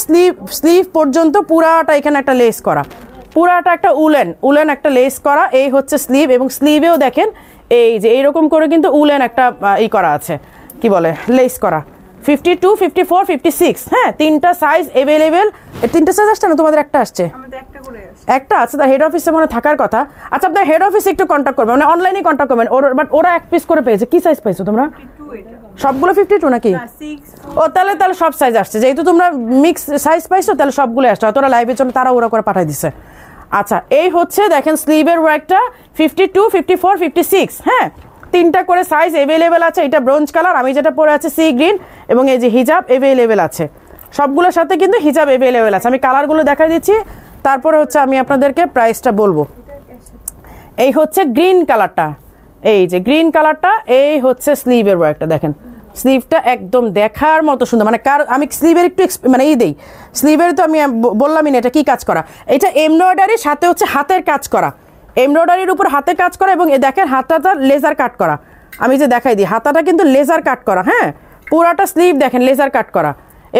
Speaker 1: স্লিভ পর্যন্ত পুরাটা এখানে একটা লেস করা, পুরাটা একটা উলেন একটা লেস করা। এই হচ্ছে স্লিভ, এবং স্লিভেও দেখেন এই যে এইরকম করে কিন্তু উলেন একটা করা আছে, কি বলে, লেস করা। 52, 54, 56, হ্যাঁ, 3টা সাইজ অ্যাভেলেবেল। 3টা সাইজ আসছে না তোমাদের? একটা আসছে, একটা আছে। তার হেড অফিসে মনে থাকার কথা। আচ্ছা, আপনার হেড অফিসে একটু কন্ট্যাক্ট করবেন, মানে অনলাইনে কন্ট্যাক্ট করবেন। বাট ওরা 1 পিস করে পেয়েছে। কি সাইজ পাইছো তোমরা? সবগুলো 52 নাকি? ও তাহলে সব সাইজ আসছে, যেহেতু তোমরা মিক্স সাইজ পাইছো তাহলে সবগুলো আসছে। তোরা লাইভের জন্য তারা ওরা করে পাঠাই দিছে। আচ্ছা, এই হচ্ছে দেখেন স্লিভের ওয়ার্কটা 52, 54, 56, হ্যাঁ, 3টা করে সাইজ অ্যাভেলেবেল আছে। এটা ব্রোঞ্জ কালার, আমি যেটা পরে আছে সি গ্রিন, এবং এই যে হিজাব অ্যাভেলেবেল আছে। সবগুলোর সাথে কিন্তু হিজাব অ্যাভেলেবেল আছে। আমি কালারগুলো দেখাই দিচ্ছি, তারপরে হচ্ছে আমি আপনাদেরকে প্রাইসটা বলবো। এই হচ্ছে গ্রিন কালারটা, এই যে গ্রিন কালারটা, এই হচ্ছে স্লিভের ওয়ার্কটা দেখেন। স্লিভটা একদম দেখার মতো সুন্দর, মানে আমি স্লিভের একটু মানে দেই। স্লিভের তো আমি বললামই না এটা কি কাজ করা। এটা এমব্রয়ডারির সাথে হচ্ছে হাতের কাজ করা, এমব্রয়ডারির উপর হাতে কাজ করা, এবং দেখেন হাতাটা লেজার কাট করা। আমি যে দেখাই দিই, হাতাটা কিন্তু লেজার কাট করা, হ্যাঁ, পুরাটা স্লিভ দেখেন লেজার কাট করা,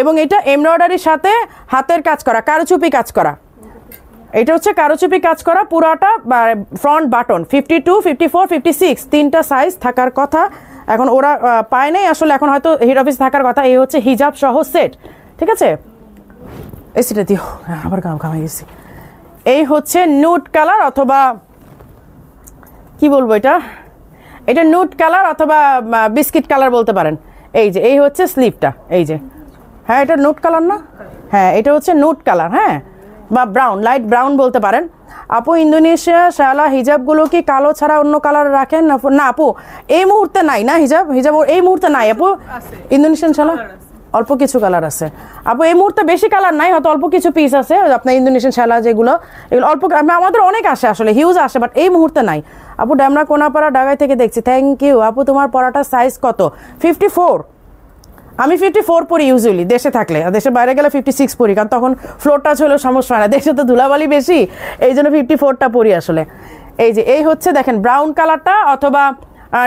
Speaker 1: এবং এটা এমব্রয়ডারির সাথে হাতের কাজ করা, কারুচুপি কাজ করা। এটা হচ্ছে কারুচুপি কাজ করা পুরাটা, ফ্রন্ট বাটন। 52, 54, 56, 3টা সাইজ থাকার কথা। এখন ওরা পায় নাই আসলে, এখন হয়তো হেড অফিস থাকার কথা। এই হচ্ছে হিজাব সহ সেট, ঠিক আছে? এসিটা দিও, আবার ঘামাই গেছি। এই হচ্ছে নুট কালার, অথবা কি বলবো, এটা নুট কালার অথবা বিস্কিট কালার বলতে পারেন। এই হচ্ছে স্লিভটা, এই যে, হ্যাঁ এটা নুট কালার না? হ্যাঁ, এটা হচ্ছে নুট কালার, হ্যাঁ, বা ব্রাউন, লাইট ব্রাউন বলতে পারেন। আপু ইন্দোনেশিয়া শালা হিজাবগুলো কি কালো ছাড়া অন্য কালার রাখেন না? আপু এই মুহূর্তে নাই না, হিজাব এই মুহূর্তে নাই আপু। ইন্দোনেশিয়ান শালা অল্প কিছু কালার আছে আপু, এই মুহূর্তে বেশি কালার নাই, হয়তো অল্প কিছু পিস আছে আপনার ইন্দোনেশিয়ান শালা, যেগুলো এগুলো অল্প, আমাদের অনেক আসে আসলে, হিউজ আসে, বাট এই মুহূর্তে নাই। আপু ড্যামরা কোনাপাড়া ডাগাই থেকে দেখছি, থ্যাংক ইউ। আপু তোমার পরাটার সাইজ কত? 54। আমি 54 পরি ইউজুয়ালি, দেশে থাকলে। দেশে বাইরে গেলে 56 পরি, কারণ তখন ফ্লোর টাচ হলেও সমস্যা হয় না, দেশে তো ধুলাবালি বেশি, এই জন্য 54টা পরি আসলে। এই হচ্ছে দেখেন ব্রাউন কালারটা অথবা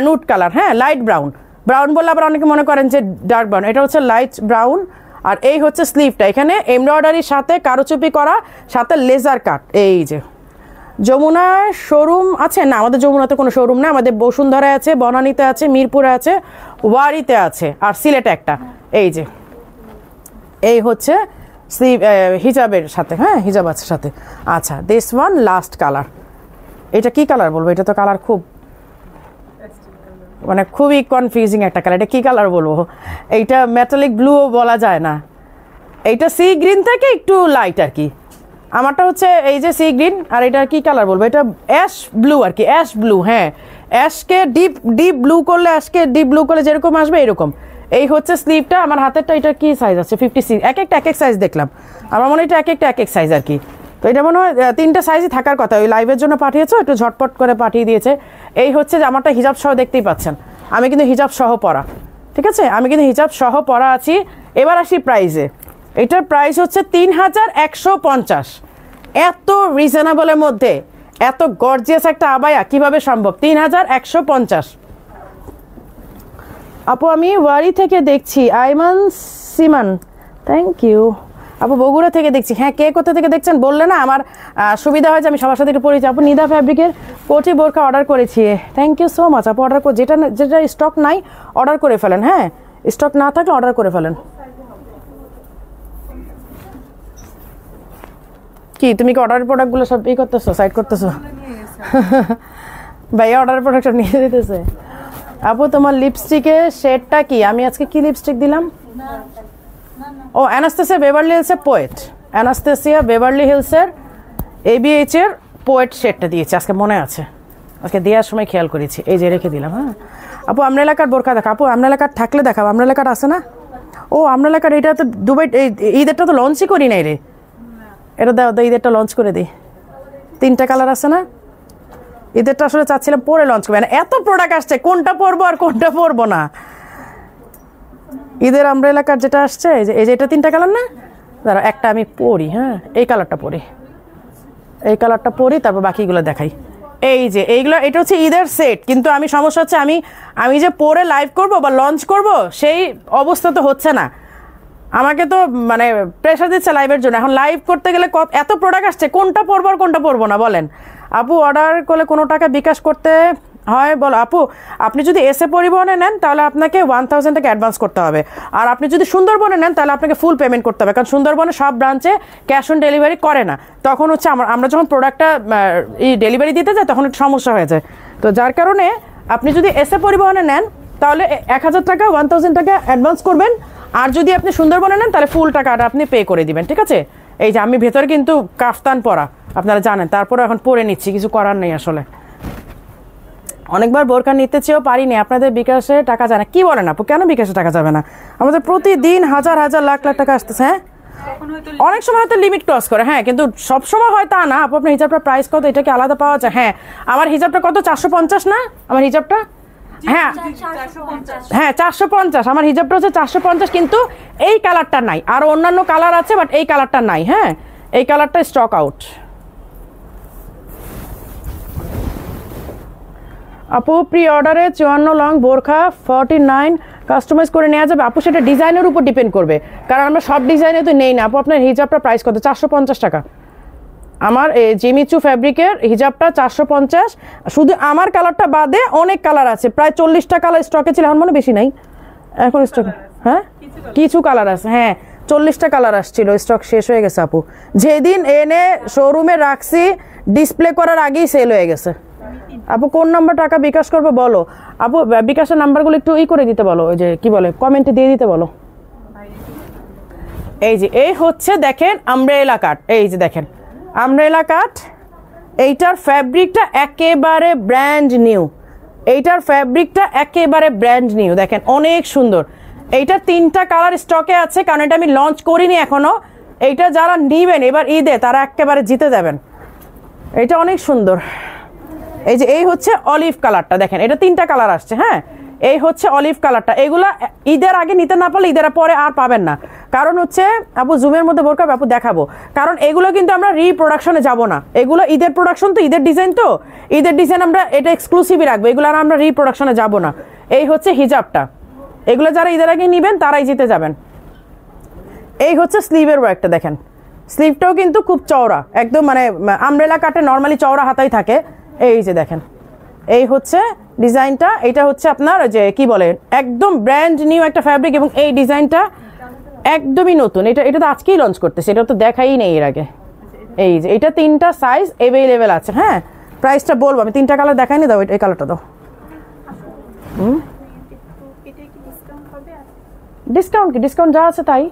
Speaker 1: নুট কালার, হ্যাঁ, লাইট ব্রাউন বললে আবার অনেকে মনে করেন যে ডার্ক ব্রাউন, এটা হচ্ছে লাইট ব্রাউন। আর এই হচ্ছে স্লিভটা, এখানে এমব্রয়ডারির সাথে কারুচুপি করা, সাথে লেজার কাট। এই যে যমুনার শোরুম আছে না? আমাদের যমুনাতে কোনো শোরুম না, আমাদের বসুন্ধরায় আছে, বনানীতে আছে, মিরপুরে আছে, ওয়ারিতে আছে, আর সিলেটে একটা। এই হচ্ছে স্লিভ হিজাবের সাথে, হ্যাঁ হিজাব আছে সাথে। আচ্ছা, দিস ওয়ান লাস্ট কালার। এটা কি কালার বলবো? এটা তো কালার খুব, মানে খুবই কনফিউজিং একটা কালার। এটা কি কালার বলবো? এইটা মেটালিক ব্লুও বলা যায় না, এইটা সি গ্রিন থেকে একটু লাইট আর কি। আমারটা হচ্ছে এই যে সি গ্রিন, আর এটা কি কালার বলবো? এটা অ্যাশ ব্লু আর কি, অ্যাশ ব্লু, হ্যাঁ, অ্যাশকে ডিপ ব্লু করলে, অ্যাশকে ডিপ ব্লু করলে যেরকম আসবে এরকম। এই হচ্ছে স্লিভটা। আমার হাতেরটা এটা কি সাইজ আছে? 56। এক একটা সাইজ দেখলাম, আমার মনে হয় এটা এক এক সাইজ আর কি। তো এটা মনে হয় 3টা সাইজই থাকার কথা। ওই লাইভের জন্য পাঠিয়েছো, একটু ঝটপট করে পাঠিয়ে দিয়েছে। এই হচ্ছে যে আমারটা হিজাব সহ, দেখতেই পাচ্ছেন আমি কিন্তু হিজাব সহ পরা, ঠিক আছে, আমি কিন্তু হিজাব সহ পরা আছি। এবার আসি প্রাইসে। এটার প্রাইস হচ্ছে 3150। এত রিজনেবলের মধ্যে এত গর্জিয়াস একটা আবায়া কিভাবে সম্ভব? 3150। আপু আমি ওয়ারি থেকে দেখছি, আইমান সিমান, থ্যাংক ইউ। আপু বগুড়া থেকে দেখছি, হ্যাঁ কে কোথা থেকে দেখছেন বললে না আমার সুবিধা হয় যে আমি সবার সাথে একটু পরিচয়। আপু নিদা ফ্যাব্রিকের কোটি বোরকা অর্ডার করেছি, থ্যাংক ইউ সো মাচ। আপু অর্ডার করে, যেটা স্টক নাই অর্ডার করে ফেলেন, হ্যাঁ স্টক না থাকলে অর্ডার করে ফেলেন। কি তুমি কি অর্ডারের প্রোডাক্টগুলো সব করতেছো, সাইড করতেছো? ভাইয়া অর্ডারের প্রোডাক্ট নিয়ে দিতেছে। আপু তোমার লিপস্টিকের শেডটা কি? আমি আজকে কি লিপস্টিক দিলাম? ও Anastasia Beverly হিলসের poet, Anastasia Beverly হিলসের ABH এর পোয়েট শেডটা দিয়েছি, আজকে মনে আছে, আজকে দেওয়ার সময় খেয়াল করেছি, এই যে রেখে দিলাম। হ্যাঁ আপু আমরা এলাকার বোরকা দেখা, আপু আমরা এলাকার থাকলে দেখাবো, আমরা এলাকার আছে না? ও আমরা এলাকার এটা তো দুবাই ঈদেরটা তো লঞ্চই করি নাই রে, এটা দাও ঈদেরটা লঞ্চ করে দিই। 3টা কালার আছে না, ঈদেরটা আসলে চাচ্ছিলাম পরে লঞ্চ করবে না, এত প্রোডাক্ট আসছে কোনটা পরবো আর কোনটা পরবো না। ঈদের আমরা এলাকার যেটা আসছে এই যে এটা 3টা কালার না, দাঁড়া একটা আমি পরি, হ্যাঁ এই কালারটা পরি, এই কালারটা পরি, তারপর বাকিগুলো দেখাই। এই যে এইগুলো এটা হচ্ছে ঈদের সেট, কিন্তু আমি সমস্যা হচ্ছে আমি যে পরে লাইভ করব বা লঞ্চ করব সেই অবস্থা তো হচ্ছে না, আমাকে তো মানে প্রেশার দিচ্ছে লাইভের জন্য। এখন লাইভ করতে গেলে এত প্রোডাক্ট আসছে, কোনটা পরবো আর কোনটা পরবো না বলেন। আপু অর্ডার করলে কোনো টাকা বিকাশ করতে হয় বলো? আপু আপনি যদি এসএ পরিবহনে নেন তাহলে আপনাকে 1000 টাকা অ্যাডভান্স করতে হবে, আর আপনি যদি সুন্দরবনে নেন তাহলে আপনাকে ফুল পেমেন্ট করতে হবে, কারণ সুন্দরবনে সব ব্রাঞ্চে ক্যাশ অন ডেলিভারি করে না। তখন হচ্ছে আমরা যখন প্রোডাক্টটা ডেলিভারি দিতে যাই তখন একটু সমস্যা হয়ে যায়। তো যার কারণে আপনি যদি এসএ পরিবহনে নেন তাহলে 1000 টাকা 1000 টাকা অ্যাডভান্স করবেন, আর যদি আপনি সুন্দরবনে নেন তাহলে ফুল টাকাটা আপনি পে করে দিবেন, ঠিক আছে? এই যে আমি ভেতরে কিন্তু কাফতান পরা আপনারা জানেন, তারপরে এখন পরে নিচ্ছি, কিছু করার নেই আসলে। অনেকবার বোরকা নিতে চেয়েও পারিনি, আপনাদের বিকাশে টাকা যায় না। কি বলেন আপু, কেন বিকাশে টাকা যাবে না? আমাদের প্রতিদিন হাজার হাজার লাখ লাখ টাকা আসতেছে। হ্যাঁ অনেক সময় হয়তো লিমিট ক্রস করে, হ্যাঁ কিন্তু সব সময় হয় তা না। আপু আপনার হিজাবটা প্রাইস কত, এটা কি আলাদা পাওয়া যায়? হ্যাঁ আমার হিজাবটা কত, 450 না আমার হিজাবটা? হ্যাঁ হ্যাঁ 450, আমার হিজাবটা হচ্ছে 450, কিন্তু এই কালারটা নাই, আর অন্যান্য কালার আছে বাট এই কালারটা নাই। হ্যাঁ এই কালারটা স্টক আউট। আপু প্রি অর্ডারে 54 লং বোরখা 49 কাস্টমাইজ করে নেওয়া যাবে? আপু সেটা ডিজাইনের উপর ডিপেন্ড করবে, কারণ আমরা সব ডিজাইনে তো নেই না। আপু আপনার হিজাবটা প্রাইস কত? 450 টাকা। আমার জিমিচু ফ্যাব্রিকের হিজাবটা 450, শুধু আমার কালারটা বাদে অনেক কালার আছে, প্রায় 40টা কালার স্টকে ছিল, এখন মনে বেশি নাই এখন স্টকে। হ্যাঁ কিছু কালার আছে, হ্যাঁ 40টা কালার আসছিল, স্টক শেষ হয়ে গেছে আপু। যেদিন এনে শোরুমে রাখছি ডিসপ্লে করার আগেই সেল হয়ে গেছে। আপু কোন নাম্বার টাকা বিকাশ করবো বলো? আপু বিকাশের নাম্বারগুলো একটু করে দিতে বলো, ওই যে কি বলে কমেন্টে দিয়ে দিতে বলো। এই যে এই হচ্ছে দেখেন আমব্রেলা কাট, এই যে দেখেন আমব্রেলা কাট, এইটার ফ্যাব্রিকটা একেবারে ব্র্যান্ড নিউ, এইটার ফ্যাব্রিকটা একেবারে ব্র্যান্ড নিউ, দেখেন অনেক সুন্দর। এইটার 3টা কালার স্টকে আছে, কারণ এটা আমি লঞ্চ করিনি এখনো। এইটা যারা নিবেন এবার ঈদে তারা একেবারে জিতে যাবেন, এটা অনেক সুন্দর। এই যে এই হচ্ছে অলিভ কালারটা, দেখেন এটা 3টা কালার আসছে। হ্যাঁ এই হচ্ছে অলিভ কালারটা, এগুলা ঈদের আগে নিতে না পারলে ঈদের পরে আর পাবেন না, কারণ হচ্ছে আপু জুমের মধ্যে বোরকা আপু দেখাবো, কারণ এগুলো কিন্তু আমরা রিপ্রোডাকশনে যাব না, এগুলো ঈদের প্রোডাকশন, তো ঈদের ডিজাইন, তো ঈদের ডিজাইন আমরা এটা এক্সক্লুসিভই রাখবো, এগুলো আর আমরা রিপ্রোডাকশনে যাব না। এই হচ্ছে হিজাবটা, এগুলো যারা ঈদের আগে নিবেন তারাই জিতে যাবেন। এই হচ্ছে স্লিভের ওয়ার্কটা, দেখেন স্লিভটাও কিন্তু খুব চওড়া, একদম মানে আমব্রেলা কাটে নর্মালি চওড়া হাতাই থাকে। এই যে দেখেন এই হচ্ছে ডিজাইনটা, এটা হচ্ছে আপনার যে কি বলে একদম ব্র্যান্ড নিউ একটা ফ্যাব্রিক, এবং এই ডিজাইনটা একদমই নতুন, এটা তো আজকেই লঞ্চ করতেছে, এটা তো দেখাই নেই এর আগে। এই যে এটা 3টা সাইজ অ্যাভেলেবেল আছে। হ্যাঁ প্রাইসটা বলবো, আমি 3টা কালার দেখাইনি, দাও এই কালারটা দাও। ডিসকাউন্ট কি, ডিসকাউন্ট যা আছে তাই।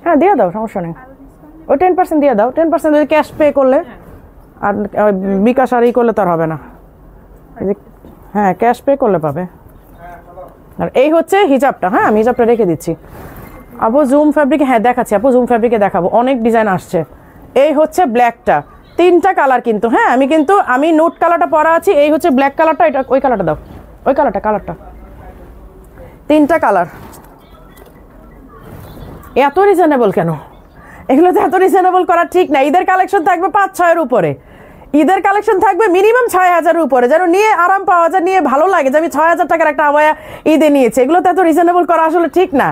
Speaker 1: হ্যাঁ দিয়ে দাও, সমস্যা নেই, ওই 10% দিয়ে দাও, 10% যদি ক্যাশ পে করলে, আর বিকাশ আর করলে তার হবে না। হ্যাঁ ক্যাশ পে করলে পাবে। আর এই হচ্ছে হিজাবটা, হ্যাঁ আমি হিজাবটা রেখে দিচ্ছি। আপু জুম ফ্যাব্রিকে, হ্যাঁ দেখাচ্ছি আপু, জুম ফ্যাব্রিকে দেখাবো, অনেক ডিজাইন আসছে। এই হচ্ছে ব্ল্যাকটা, 3টা কালার কিন্তু, হ্যাঁ আমি নোট কালারটা পরা আছি। এই হচ্ছে ব্ল্যাক কালারটা, এটা ওই কালারটা দাও, ওই কালারটা 3টা কালার। এত রিজনেবল কেন? এগুলো তো এত রিজনেবল করা ঠিক না। ঈদের কালেকশন থাকবে 5-6 উপরে, ঈদের কালেকশন থাকবে মিনিমাম 6000 উপরে, যেন নিয়ে আরাম পাওয়া যায়, নিয়ে ভালো লাগে যে আমি 6000 টাকার একটা আবায়া ঈদে নিয়েছি। এগুলো তো এত রিজনেবল করা আসলে ঠিক না,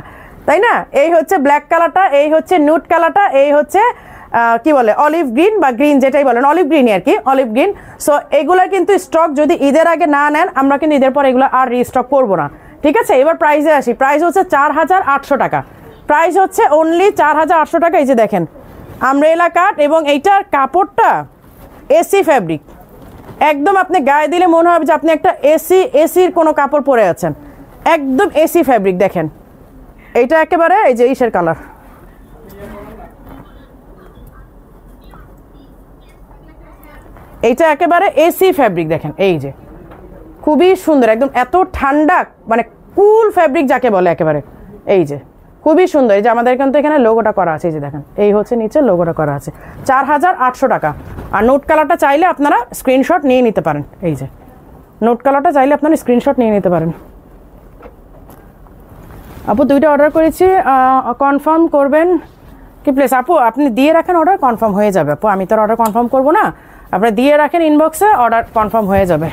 Speaker 1: তাই না? এই হচ্ছে ব্ল্যাক কালারটা, এই হচ্ছে নুট কালারটা, এই হচ্ছে কি বলে অলিভ গ্রিন বা গ্রিন যেটাই বলেন, অলিভ গ্রিন আর কি, অলিভ গ্রিন। সো এগুলোর কিন্তু স্টক যদি ঈদের আগে না নেন আমরা কিন্তু ঈদের পর এগুলো আর রিস্টক করবো না, ঠিক আছে? এবার প্রাইসে আসি, প্রাইস হচ্ছে 4800 টাকা, প্রাইস হচ্ছে অনলি 4800 টাকা। এই যে দেখেন আমব্রেলা কাট, এবং এইটার কাপড়টা এসি ফ্যাব্রিক, একদম আপনি গায়ে দিলে মনে হবে যে আপনি একটা এসির কোনো কাপড় পরে আছেন, একদম এসি ফ্যাব্রিক। দেখেন এইটা একেবারে এই যে ইসের কালার, এইটা একেবারে এসি ফ্যাব্রিক দেখেন, এই যে খুবই সুন্দর একদম, এত ঠান্ডা মানে কুল ফ্যাব্রিক যাকে বলে একেবারে, এই যে খুবই সুন্দর। এই যে আমাদের কিন্তু এখানে লোগোটা করা আছে, এই যে দেখেন এই হচ্ছে নিচে লোগোটা করা আছে। 4800 টাকা। আর নোট কালারটা চাইলে আপনারা স্ক্রিনশট নিয়ে নিতে পারেন, এই যে নোট কালারটা চাইলে আপনারা স্ক্রিনশট নিয়ে নিতে পারেন। আপু দুইটা অর্ডার করেছি, কনফার্ম করবেন কি প্লিজ? আপু আপনি দিয়ে রাখেন, অর্ডার কনফার্ম হয়ে যাবে। আপু আমি তো অর্ডার কনফার্ম করবো না, আপনি দিয়ে রাখেন ইনবক্সে, অর্ডার কনফার্ম হয়ে যাবে।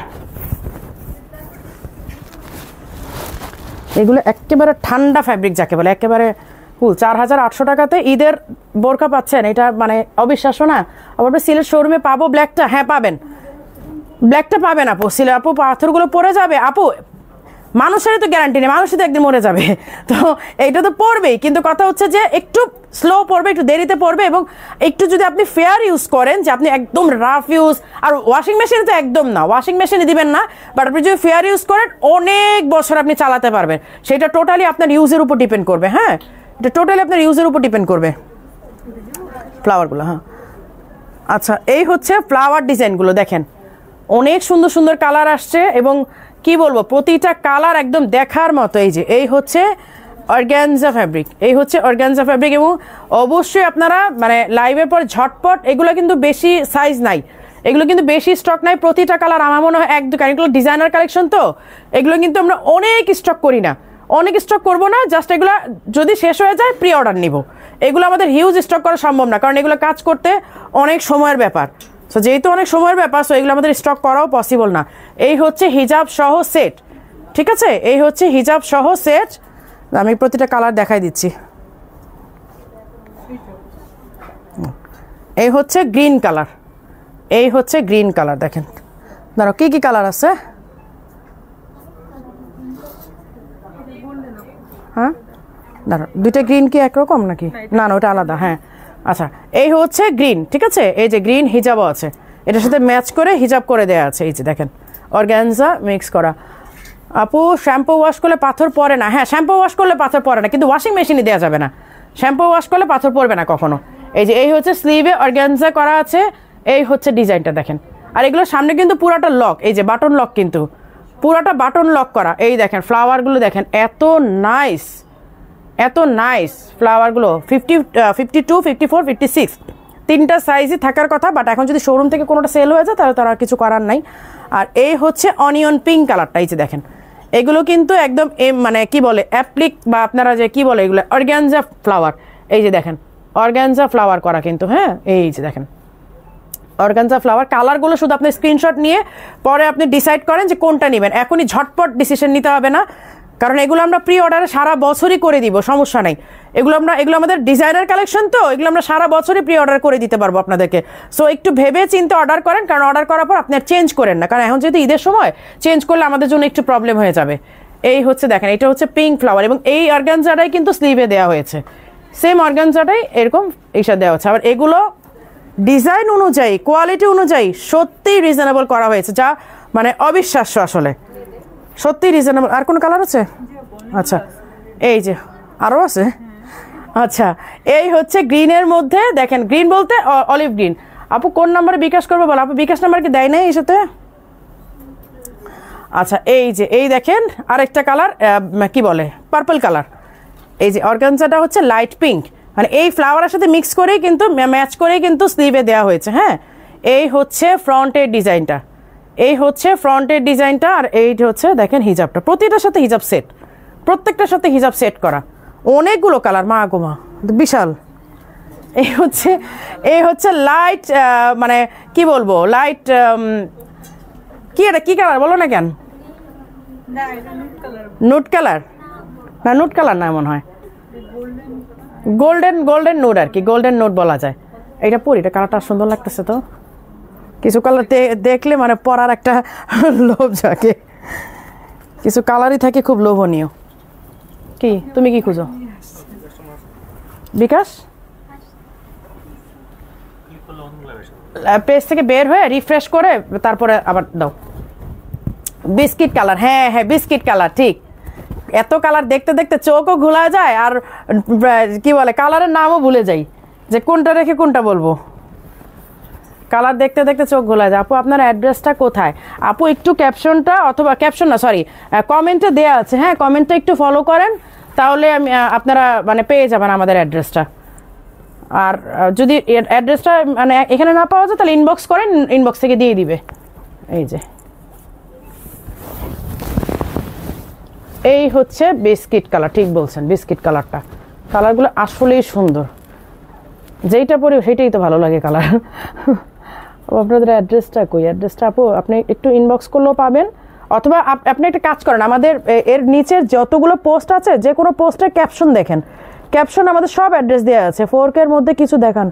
Speaker 1: এগুলো একেবারে ঠান্ডা ফ্যাব্রিক যাকে বলে, একেবারে কুল। 4800 টাকাতে ঈদের বোরকা পাচ্ছেন, এটা মানে অবিশ্বাস্য না? আবার সিলেট শোরুমে পাবো ব্ল্যাকটা? হ্যাঁ পাবেন, ব্ল্যাকটা পাবেন আপু। সিলেট আপু পাথরগুলো পরে যাবে আপু, মানুষেরই তো গ্যারান্টি নেই, মানুষই তো একদিন মরে যাবে, তো এইটা তো পড়বেই। কিন্তু কথা হচ্ছে যে একটু স্লো পড়বে, একটু দেরিতে পড়বে, এবং একটু যদি আপনি ফেয়ার ইউজ করেন, যে আপনি একদম রাফ ইউজ, আর ওয়াশিং মেশিনে তো একদম না, ওয়াশিং মেশিনে দিবেন না, বাট আপনি যদি ফেয়ার ইউজ করেন অনেক বছর আপনি চালাতে পারবেন। সেটা টোটালি আপনার ইউজের উপর ডিপেন্ড করবে। হ্যাঁ, এটা টোটালি আপনার ইউজের উপর ডিপেন্ড করবে। ফ্লাওয়ারগুলো, হ্যাঁ আচ্ছা, এই হচ্ছে ফ্লাওয়ার ডিজাইনগুলো দেখেন, অনেক সুন্দর সুন্দর কালার আসছে, এবং কি বলবো প্রতিটা কালার একদম দেখার মতো। এই যে এই হচ্ছে অর্গানজা ফ্যাব্রিক, এই হচ্ছে অর্গানজা ফ্যাব্রিক। এবং অবশ্যই আপনারা মানে লাইভের পর ঝটপট, এগুলো কিন্তু বেশি সাইজ নাই, এগুলো কিন্তু বেশি স্টক নাই, প্রতিটা কালার আমার মনে হয় 1-2, কারণ এগুলো ডিজাইনার কালেকশন, তো এগুলো কিন্তু আমরা অনেক স্টক করি না, অনেক স্টক করবো না, জাস্ট এগুলো যদি শেষ হয়ে যায় প্রি অর্ডার নিব। এগুলো আমাদের হিউজ স্টক করা সম্ভব না, কারণ এগুলো কাজ করতে অনেক সময়ের ব্যাপার। সো যেহেতু অনেক সময়ের ব্যাপার, সো এগুলো আমাদের স্টক করাও পসিবল না। এই হচ্ছে হিজাব সহ সেট, ঠিক আছে, এই হচ্ছে হিজাব সহ সেট। আমি প্রতিটা কালার দেখাই দিচ্ছি। এই হচ্ছে গ্রিন কালার, এই হচ্ছে গ্রিন কালার দেখেন। ধরো কি কি কালার আছে? হ্যাঁ ধরো দুইটা গ্রিন কি একরকম নাকি? না না, ওটা আলাদা। হ্যাঁ আচ্ছা, এই হচ্ছে গ্রিন, ঠিক আছে, এই যে গ্রিন হিজাবও আছে, এটার সাথে ম্যাচ করে হিজাব করে দেওয়া আছে। এই যে দেখেন অর্গানজা মিক্স করা। আপু শ্যাম্পু ওয়াশ করলে পাথর পড়ে না? হ্যাঁ, শ্যাম্পু ওয়াশ করলে পাথর পড়ে না, কিন্তু ওয়াশিং মেশিনে দেওয়া যাবে না, শ্যাম্পু ওয়াশ করলে পাথর পড়বে না কখনো। এই যে এই হচ্ছে স্লিভে অর্গানজা করা আছে, এই হচ্ছে ডিজাইনটা দেখেন। আর এগুলো সামনে কিন্তু পুরাটা লক, এই যে বাটন লক, কিন্তু পুরাটা বাটন লক করা। এই দেখেন ফ্লাওয়ারগুলো দেখেন, এত নাইস, এত নাইস ফ্লাওয়ারগুলো। 52, 54, 56 তিনটা সাইজই থাকার কথা, বাট এখন যদি শোরুম থেকে কোনোটা সেল হয়ে যায় তাহলে তারা কিছু করার নাই। আর এই হচ্ছে অনিয়ন পিঙ্ক কালারটা, এই যে দেখেন, এগুলো কিন্তু একদম মানে কি বলে অ্যাপ্লিক, বা আপনারা যে কি বলে এগুলো অর্গানজা ফ্লাওয়ার। এই যে দেখেন অর্গানজা ফ্লাওয়ার করা কিন্তু, হ্যাঁ এই যে দেখেন অর্গানজা ফ্লাওয়ার। কালারগুলো শুধু আপনি স্ক্রিনশট নিয়ে পরে আপনি ডিসাইড করেন যে কোনটা নেবেন, এখনই ঝটপট ডিসিশন নিতে হবে না, কারণ এগুলো আমরা প্রি অর্ডারে সারা বছরই করে দিব, সমস্যা নাই। এগুলো আমাদের ডিজাইনার কালেকশন, তো এগুলো আমরা সারা বছরই প্রি অর্ডার করে দিতে পারবো আপনাদেরকে। সো একটু ভেবে চিন্তে অর্ডার করেন, কারণ অর্ডার করার পর আপনি আর চেঞ্জ করেন না, কারণ এখন যেহেতু ঈদের সময় চেঞ্জ করলে আমাদের জন্য একটু প্রবলেম হয়ে যাবে। এই হচ্ছে দেখেন, এটা হচ্ছে পিঙ্ক ফ্লাওয়ার, এবং এই অর্গানজাটাই কিন্তু স্লিভে দেওয়া হয়েছে, সেম অর্গানজাটাই এরকম এইসব দেওয়া হচ্ছে। আবার এগুলো ডিজাইন অনুযায়ী, কোয়ালিটি অনুযায়ী সত্যিই রিজনেবল করা হয়েছে, যা মানে অবিশ্বাস্য, আসলে সত্যি রিজনেবল। আর কোনো কালার আছে? আচ্ছা এই যে আরও আছে। আচ্ছা এই হচ্ছে গ্রিনের মধ্যে দেখেন, গ্রিন বলতে অলিভ গ্রিন। আপু কোন নাম্বারে বিকাশ করবো বলো? আপু বিকাশ নাম্বার কি দেয় নাই এই সাথে? আচ্ছা এই যে এই দেখেন আরেকটা কালার, কি বলে পার্পল কালার। এই যে অর্গানজাটা হচ্ছে লাইট পিঙ্ক, মানে এই ফ্লাওয়ারের সাথে মিক্স করেই কিন্তু ম্যাচ করেই কিন্তু স্লিভে দেওয়া হয়েছে। হ্যাঁ, এই হচ্ছে ফ্রন্টের ডিজাইনটা, এই হচ্ছে ফ্রন্টের ডিজাইনটা। আর এই হচ্ছে দেখেন হিজাবটা, প্রতিটার সাথে হিজাব সেট, প্রত্যেকটার সাথে হিজাব সেট করা, অনেকগুলো কালার, মা গো মা বিশাল। এই হচ্ছে লাইট, মানে কি বলবো লাইট, কি এটা কি কালার বলো না কেন? নুট কালার না, নুট কালার না মনে হয়, গোল্ডেন নুট আর কি, গোল্ডেন নুট বলা যায়। এটা পরি, এটা কালারটা সুন্দর লাগতেছে তো, কিছু কালার দেখলে মানে পরার একটা লোভ জাগে, কিছু কালারই থাকে খুব লোভনীয়। কি তুমি কি খুঁজো? বিকাশ পেজ থেকে বের হয়ে রিফ্রেশ করে তারপরে আবার দাও। বিস্কিট কালার, হ্যাঁ হ্যাঁ বিস্কিট কালার, ঠিক। এত কালার দেখতে দেখতে চোখও ঘোলা যায়, আর কি বলে কালারের নামও ভুলে যাই যে কোনটা রেখে কোনটা বলবো। কালার দেখতে দেখতে চোখ ঘোলা যায়। আপু আপনার অ্যাড্রেসটা কোথায়? আপু একটু ক্যাপশনটা, অথবা ক্যাপশন না সরি কমেন্টে দেওয়া আছে, হ্যাঁ কমেন্টটা একটু ফলো করেন, তাহলে আমি আপনারা মানে পেয়ে যাবেন আমাদের অ্যাড্রেসটা। আর যদি অ্যাড্রেসটা মানে এখানে না পাওয়া যায় তাহলে ইনবক্স করেন, ইনবক্স থেকে দিয়ে দিবে। এই যে এই হচ্ছে বিস্কিট কালার, ঠিক বলছেন বিস্কিট কালারটা। কালারগুলো আসলেই সুন্দর, যেইটা পরি সেটাই তো ভালো লাগে কালার। আপনাদের অ্যাড্রেসটা কই? অ্যাড্রেসটা আপু আপনি একটু ইনবক্স করলেও পাবেন, অথবা আপনি একটা কাজ করেন, আমাদের এর নিচের যতগুলো পোস্ট আছে যে কোনো পোস্টের ক্যাপশন দেখেন, ক্যাপশন আমাদের সব অ্যাড্রেস দেওয়া আছে। 4K এর মধ্যে কিছু দেখান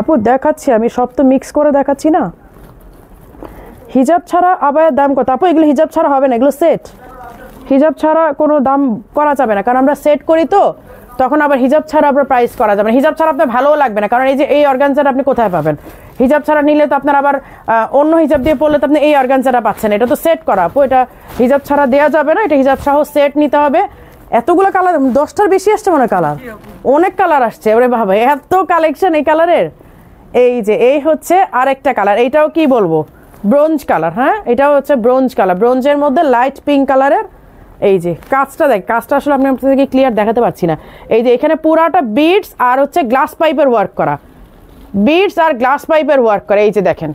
Speaker 1: আপু। দেখাচ্ছি আমি, সব তো মিক্স করে দেখাচ্ছি না। হিজাব ছাড়া আবায়ের দাম কত? আপু এগুলো হিজাব ছাড়া হবে না, এগুলো সেট। হিজাব ছাড়া কোনো দাম করা যাবে না, কারণ আমরা সেট করি তো, তখন আবার হিজাব ছাড়া আপনার প্রাইস করা যাবে না। হিজাব ছাড়া আপনার ভালোও লাগবে না, কারণ এই যে এই অর্গানজাটা আপনি কোথায় পাবেন? হিজাব ছাড়া নিলে তো আপনার আবার অন্য হিজাব দিয়ে পড়লে তো আপনি এই অর্গানজাটা পাচ্ছেন। এটা তো সেট করা আপু, এটা হিজাব ছাড়া দেওয়া যাবে না, এটা হিজাব সহ সেট নিতে হবে। এতগুলো কালার, 10টার বেশি আসছে মনে কালার, অনেক কালার আসছে। ওরে বাবা এত কালেকশন এই কালারের। এই যে এই হচ্ছে আরেকটা কালার, এইটাও কি বলবো ব্রোঞ্জ কালার, হ্যাঁ এটাও হচ্ছে ব্রোঞ্জ কালার, ব্রোঞ্জের মধ্যে লাইট পিঙ্ক কালারের। এই যে কাজটা দেখ, কাজটা আসলে আপনি আপনাদেরকে ক্লিয়ার দেখাতে পারছি না। এই যে এখানে পুরাটা বিডস আর হচ্ছে গ্লাস পাইপের ওয়ার্ক করা, বিডস আর গ্লাস পাইপের ওয়ার্ক করা। এই যে দেখেন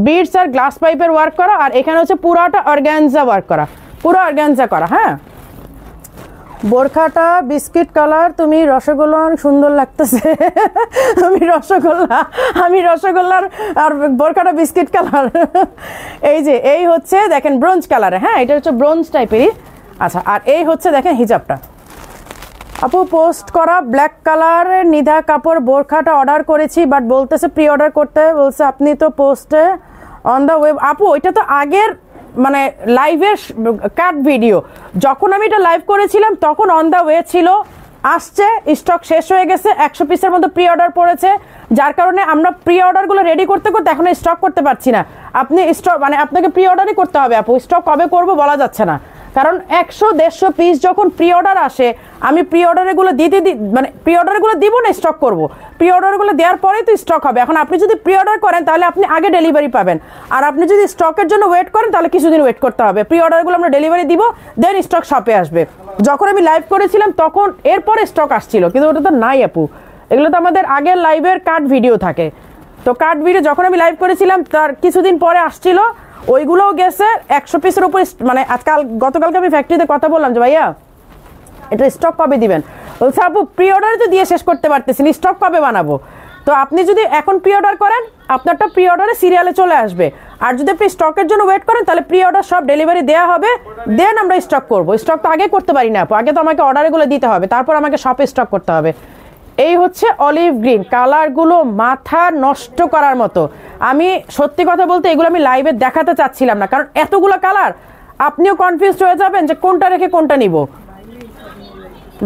Speaker 1: বিডস আর গ্লাস পাইপের ওয়ার্ক করা, আর এখানে হচ্ছে পুরাটা অর্গানজা ওয়ার্ক করা, পুরো অর্গানজা করা। হ্যাঁ বোরখাটা বিস্কিট কালার, তুমি রসগোল্লা সুন্দর লাগতেছে। আমি রসগোল্লার আর বোরখাটা বিস্কিট কালার। এই যে এই হচ্ছে দেখেন ব্রোঞ্জ কালারে, হ্যাঁ এটা হচ্ছে ব্রোঞ্জ টাইপেরই। আচ্ছা আর এই হচ্ছে দেখেন হিজাবটা। আপু পোস্ট করা ব্ল্যাক কালারের নিধা কাপড় বোরখাটা অর্ডার করেছি, বাট বলতেছে প্রি অর্ডার করতে বলছে। আপনি তো পোস্টে অন দ্য ওয়েব। আপু ওইটা তো আগের মানে লাইভের কাট ভিডিও, যখন আমি এটা লাইভ করেছিলাম তখন অন দ্য ওয়ে ছিল, আসছে, স্টক শেষ হয়ে গেছে, 100 পিসের মতো প্রি অর্ডার পড়েছে, যার কারণে আমরা প্রি অর্ডারগুলো রেডি করতে করতে এখন স্টক করতে পারছি না। আপনি স্টক মানে আপনাকে প্রি অর্ডারই করতে হবে আপু, স্টক কবে করবো বলা যাচ্ছে না, কারণ 100-150 পিস যখন প্রি অর্ডার আসে, আমি প্রি অর্ডারগুলো মানে প্রি অর্ডারগুলো দিব না, স্টক করব। প্রি অর্ডারগুলো দেওয়ার পরেই তো স্টক হবে। এখন আপনি যদি প্রি অর্ডার করেন তাহলে আপনি আগে ডেলিভারি পাবেন, আর আপনি যদি স্টকের জন্য ওয়েট করেন তাহলে কিছুদিন ওয়েট করতে হবে। প্রি অর্ডারগুলো আমরা ডেলিভারি দিব, দেন স্টক শপে আসবে। যখন আমি লাইভ করেছিলাম তখন এরপরে স্টক আসছিল, কিন্তু ওটা তো নাই আপু। এগুলো তো আমাদের আগের লাইভের কাট ভিডিও থাকে, তো কাট ভিডিও যখন আমি লাইভ করেছিলাম তার কিছুদিন পরে আসছিল, ওইগুলোও গেছে 100 পিসের উপর। মানে গতকালকে আমি ফ্যাক্টরিতে কথা বললাম যে ভাইয়া এটা স্টক কবে দিবেন, বলছে আপু প্রি অর্ডারে তো দিয়ে শেষ করতে পারতেছি, স্টক কবে বানাবো। তো আপনি যদি এখন প্রি অর্ডার করেন আপনারটা প্রি অর্ডারে সিরিয়ালে চলে আসবে, আর যদি আপনি স্টকের জন্য ওয়েট করেন তাহলে প্রি অর্ডার সব ডেলিভারি দেওয়া হবে, দেন আমরা স্টক করবো। স্টক তো আগে করতে পারি না আপু, আগে তো আমাকে অর্ডারগুলো দিতে হবে, তারপর আমাকে শপে স্টক করতে হবে। এই হচ্ছে অলিভ গ্রিন, কালারগুলো মাথা নষ্ট করার মতো। আমি সত্যি কথা বলতে এগুলো আমি লাইভে দেখাতে চাচ্ছিলাম না, কারণ এতগুলো কালার আপনিও কনফিউজড হয়ে যাবেন যে কোনটা রেখে কোনটা নিব।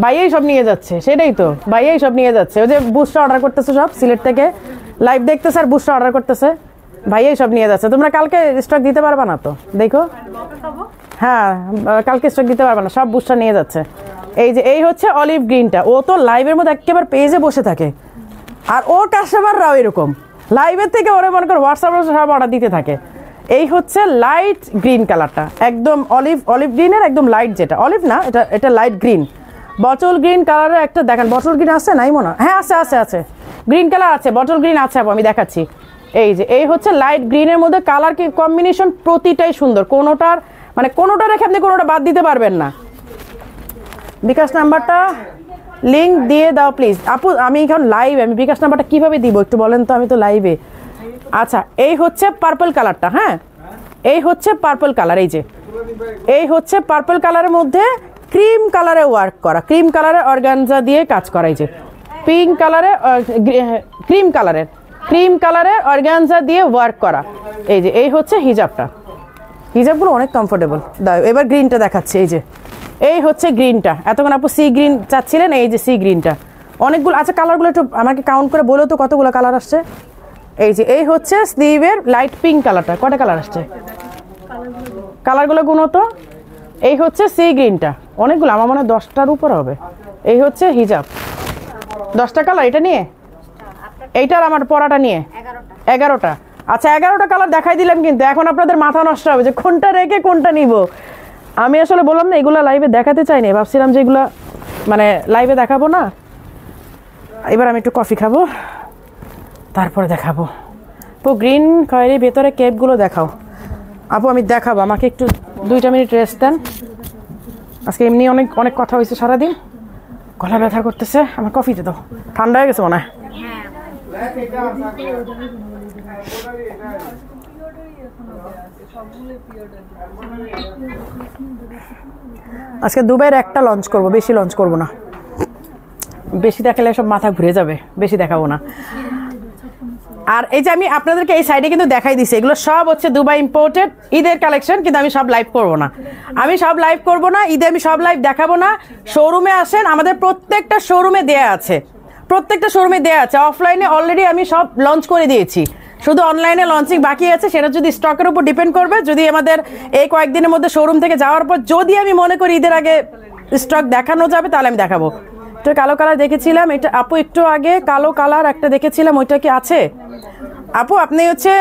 Speaker 1: ভাইয়াই সব নিয়ে যাচ্ছে, সেটাই তো ভাইয়াই সব নিয়ে যাচ্ছে। ওই যে বুস্টার অর্ডার করতেছে সব সিলেট থেকে লাইভ দেখতেছে আর বুস্টার অর্ডার করতেছে, ভাইয়াই সব নিয়ে যাচ্ছে। তোমরা কালকে স্টক দিতে পারবা না তো দেখো, হ্যাঁ কালকে স্টক দিতে পারবা না, সব বুস্টার নিয়ে যাচ্ছে। এই যে এই হচ্ছে অলিভ গ্রিনটা, ও তো লাইভের মধ্যে একেবারে পেজে বসে থাকে, আর ওর কাস্টমাররাও এরকম লাইভের থেকে ওরে মনে করে হোয়াটসঅ্যাপে সব অর্ডার দিতে থাকে। এই হচ্ছে লাইট গ্রিন কালারটা, একদম অলিভ গ্রিনের একদম লাইট, যেটা অলিভ না এটা লাইট গ্রিন, বটল গ্রিন কালারের একটা দেখেন। বটল গ্রিন আছে নাই মনে হয়, হ্যাঁ আছে গ্রিন কালার আছে, বটল গ্রিন আছে আমি দেখাচ্ছি। এই যে এই হচ্ছে লাইট গ্রিনের মধ্যে কালার কম্বিনেশন প্রতিটাই সুন্দর, কোনোটার মানে কোনোটা রেখে আপনি কোনোটা বাদ দিতে পারবেন না। বিকাশ নাম্বারটা লিঙ্ক দিয়ে দাও প্লিজ। আপু আমি এখন লাইভে, আমি বিকাশ নাম্বারটা কিভাবে দিব একটু বলেন তো, আমি তো লাইভে। আচ্ছা এই হচ্ছে পার্পল কালারটা, হ্যাঁ এই হচ্ছে পার্পল কালার। এই যে এই হচ্ছে পার্পল কালারের মধ্যে ক্রিম কালারে ওয়ার্ক করা, ক্রিম কালারের অর্গানজা দিয়ে কাজ করা। এই যে পিঙ্ক কালারে ক্রিম কালারের অর্গানজা দিয়ে ওয়ার্ক করা। এই যে এই হচ্ছে হিজাবটা, হিজাবগুলো অনেক কমফোর্টেবল। এবার গ্রিনটা দেখাচ্ছে। এই যে এই হচ্ছে গ্রিনটা, এতক্ষণ আপু সি গ্রিন চাচ্ছিলেন, এই যে সি গ্রিনটা অনেকগুলো। আচ্ছা কালারগুলো একটু আমাকে কাউন্ট করে বলো তো কতগুলো কালার আসছে। এই যে এই হচ্ছে স্লিভের লাইট পিঙ্ক কালারটা, কটা কালার আসছে কালারগুলো গুনো তো। এই হচ্ছে সি গ্রিনটা, অনেকগুলো, আমার মনে হয় 10টার উপর হবে। এই হচ্ছে হিজাব, 10টা কালার এটা নিয়ে এইটার আমার পরাটা নিয়ে 11টা। আচ্ছা 11টা কালার দেখাই দিলাম, কিন্তু এখন আপনাদের মাথা নষ্ট হবে যে কোনটা রেখে কোনটা নিব। আমি আসলে বললাম না এগুলা লাইভে দেখাতে চাইনি, ভাবছিলাম যে এগুলা মানে লাইভে দেখাবো না। এবার আমি একটু কফি খাবো, তারপরে দেখাবো। আপু গ্রিন খয়েরি ভেতরে কেপগুলো দেখাও। আপু আমি দেখাবো, আমাকে একটু 2টা মিনিট রেস্ট দেন। আজকে এমনি অনেক অনেক কথা হয়েছে সারাদিন, গলা ব্যথা করতেছে। আমার কফিতে দাও, ঠান্ডা হয়ে গেছে মনে হয়। আজকে দুবাইয়ের একটা লঞ্চ করব, বেশি লঞ্চ করব না। বেশি দেখালে সব মাথা ঘুরে যাবে, বেশি দেখাবো না। আর এই যে আমি আপনাদেরকে এই সাইডে কিন্তু দেখাই দিছি, এগুলো সব হচ্ছে দুবাই ইম্পোর্টেড ঈদের কালেকশন, কিন্তু আমি সব লাইভ করব না। ঈদে আমি সব লাইভ দেখাবো না। শোরুমে আসেন, আমাদের প্রত্যেকটা শোরুমে দেয়া আছে, অফলাইনে অলরেডি আমি সব লঞ্চ করে দিয়েছি, শুধু অনলাইনে লঞ্চিং বাকি আছে। সেটা যদি স্টকের উপর ডিপেন্ড করবে, যদি আমাদের এই কয়েকদিনের মধ্যে শোরুম থেকে যাওয়ার পর যদি আমি মনে করি ঈদের আগে স্টক দেখানো যাবে তাহলে আমি দেখাবো। তো কালো কালার দেখেছিলাম, এটা আপু একটু আগে কালো কালার একটা দেখেছিলাম, ওইটা কি আছে? আপু আপনি হচ্ছে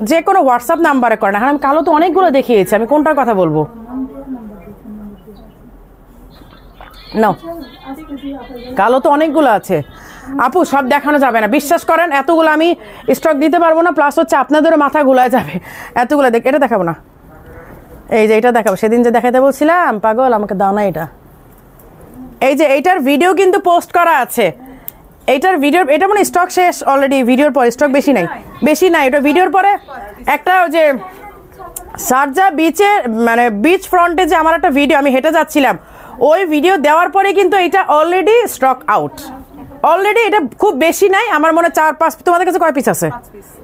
Speaker 1: যে কোনো হোয়াটসঅ্যাপ নাম্বারে করেন। এখন আমি কালো তো অনেকগুলো দেখিয়েছি, আমি কোনটার কথা বলবো? না, কালো তো অনেকগুলো আছে আপু, সব দেখানো যাবে না, বিশ্বাস করেন। এতগুলো আমি স্টক দিতে পারবো না, প্লাস হচ্ছে আপনাদেরও মাথা ঘুলায় যাবে এতগুলো। এটা দেখাবো না, এই যে এটা দেখাবো। সেদিন যে দেখাতে বলছিলাম, পাগল আমাকে দাও না এটা। এই যে এইটার ভিডিও কিন্তু পোস্ট করা আছে, এইটার ভিডিও, এটা মানে স্টক শেষ অলরেডি, ভিডিওর পরে স্টক বেশি নাই। এটা ভিডিওর পরে একটা যে শারজা বিচে মানে বিচ ফ্রন্টে যে আমার একটা ভিডিও, আমি হেঁটে যাচ্ছিলাম, ওই ভিডিও দেওয়ার পরে কিন্তু এটা অলরেডি স্টক আউট। অলরেডি এটা খুব বেশি নাই, আমার মনে 4-5। তোমাদের কাছে কয় পিস আছে?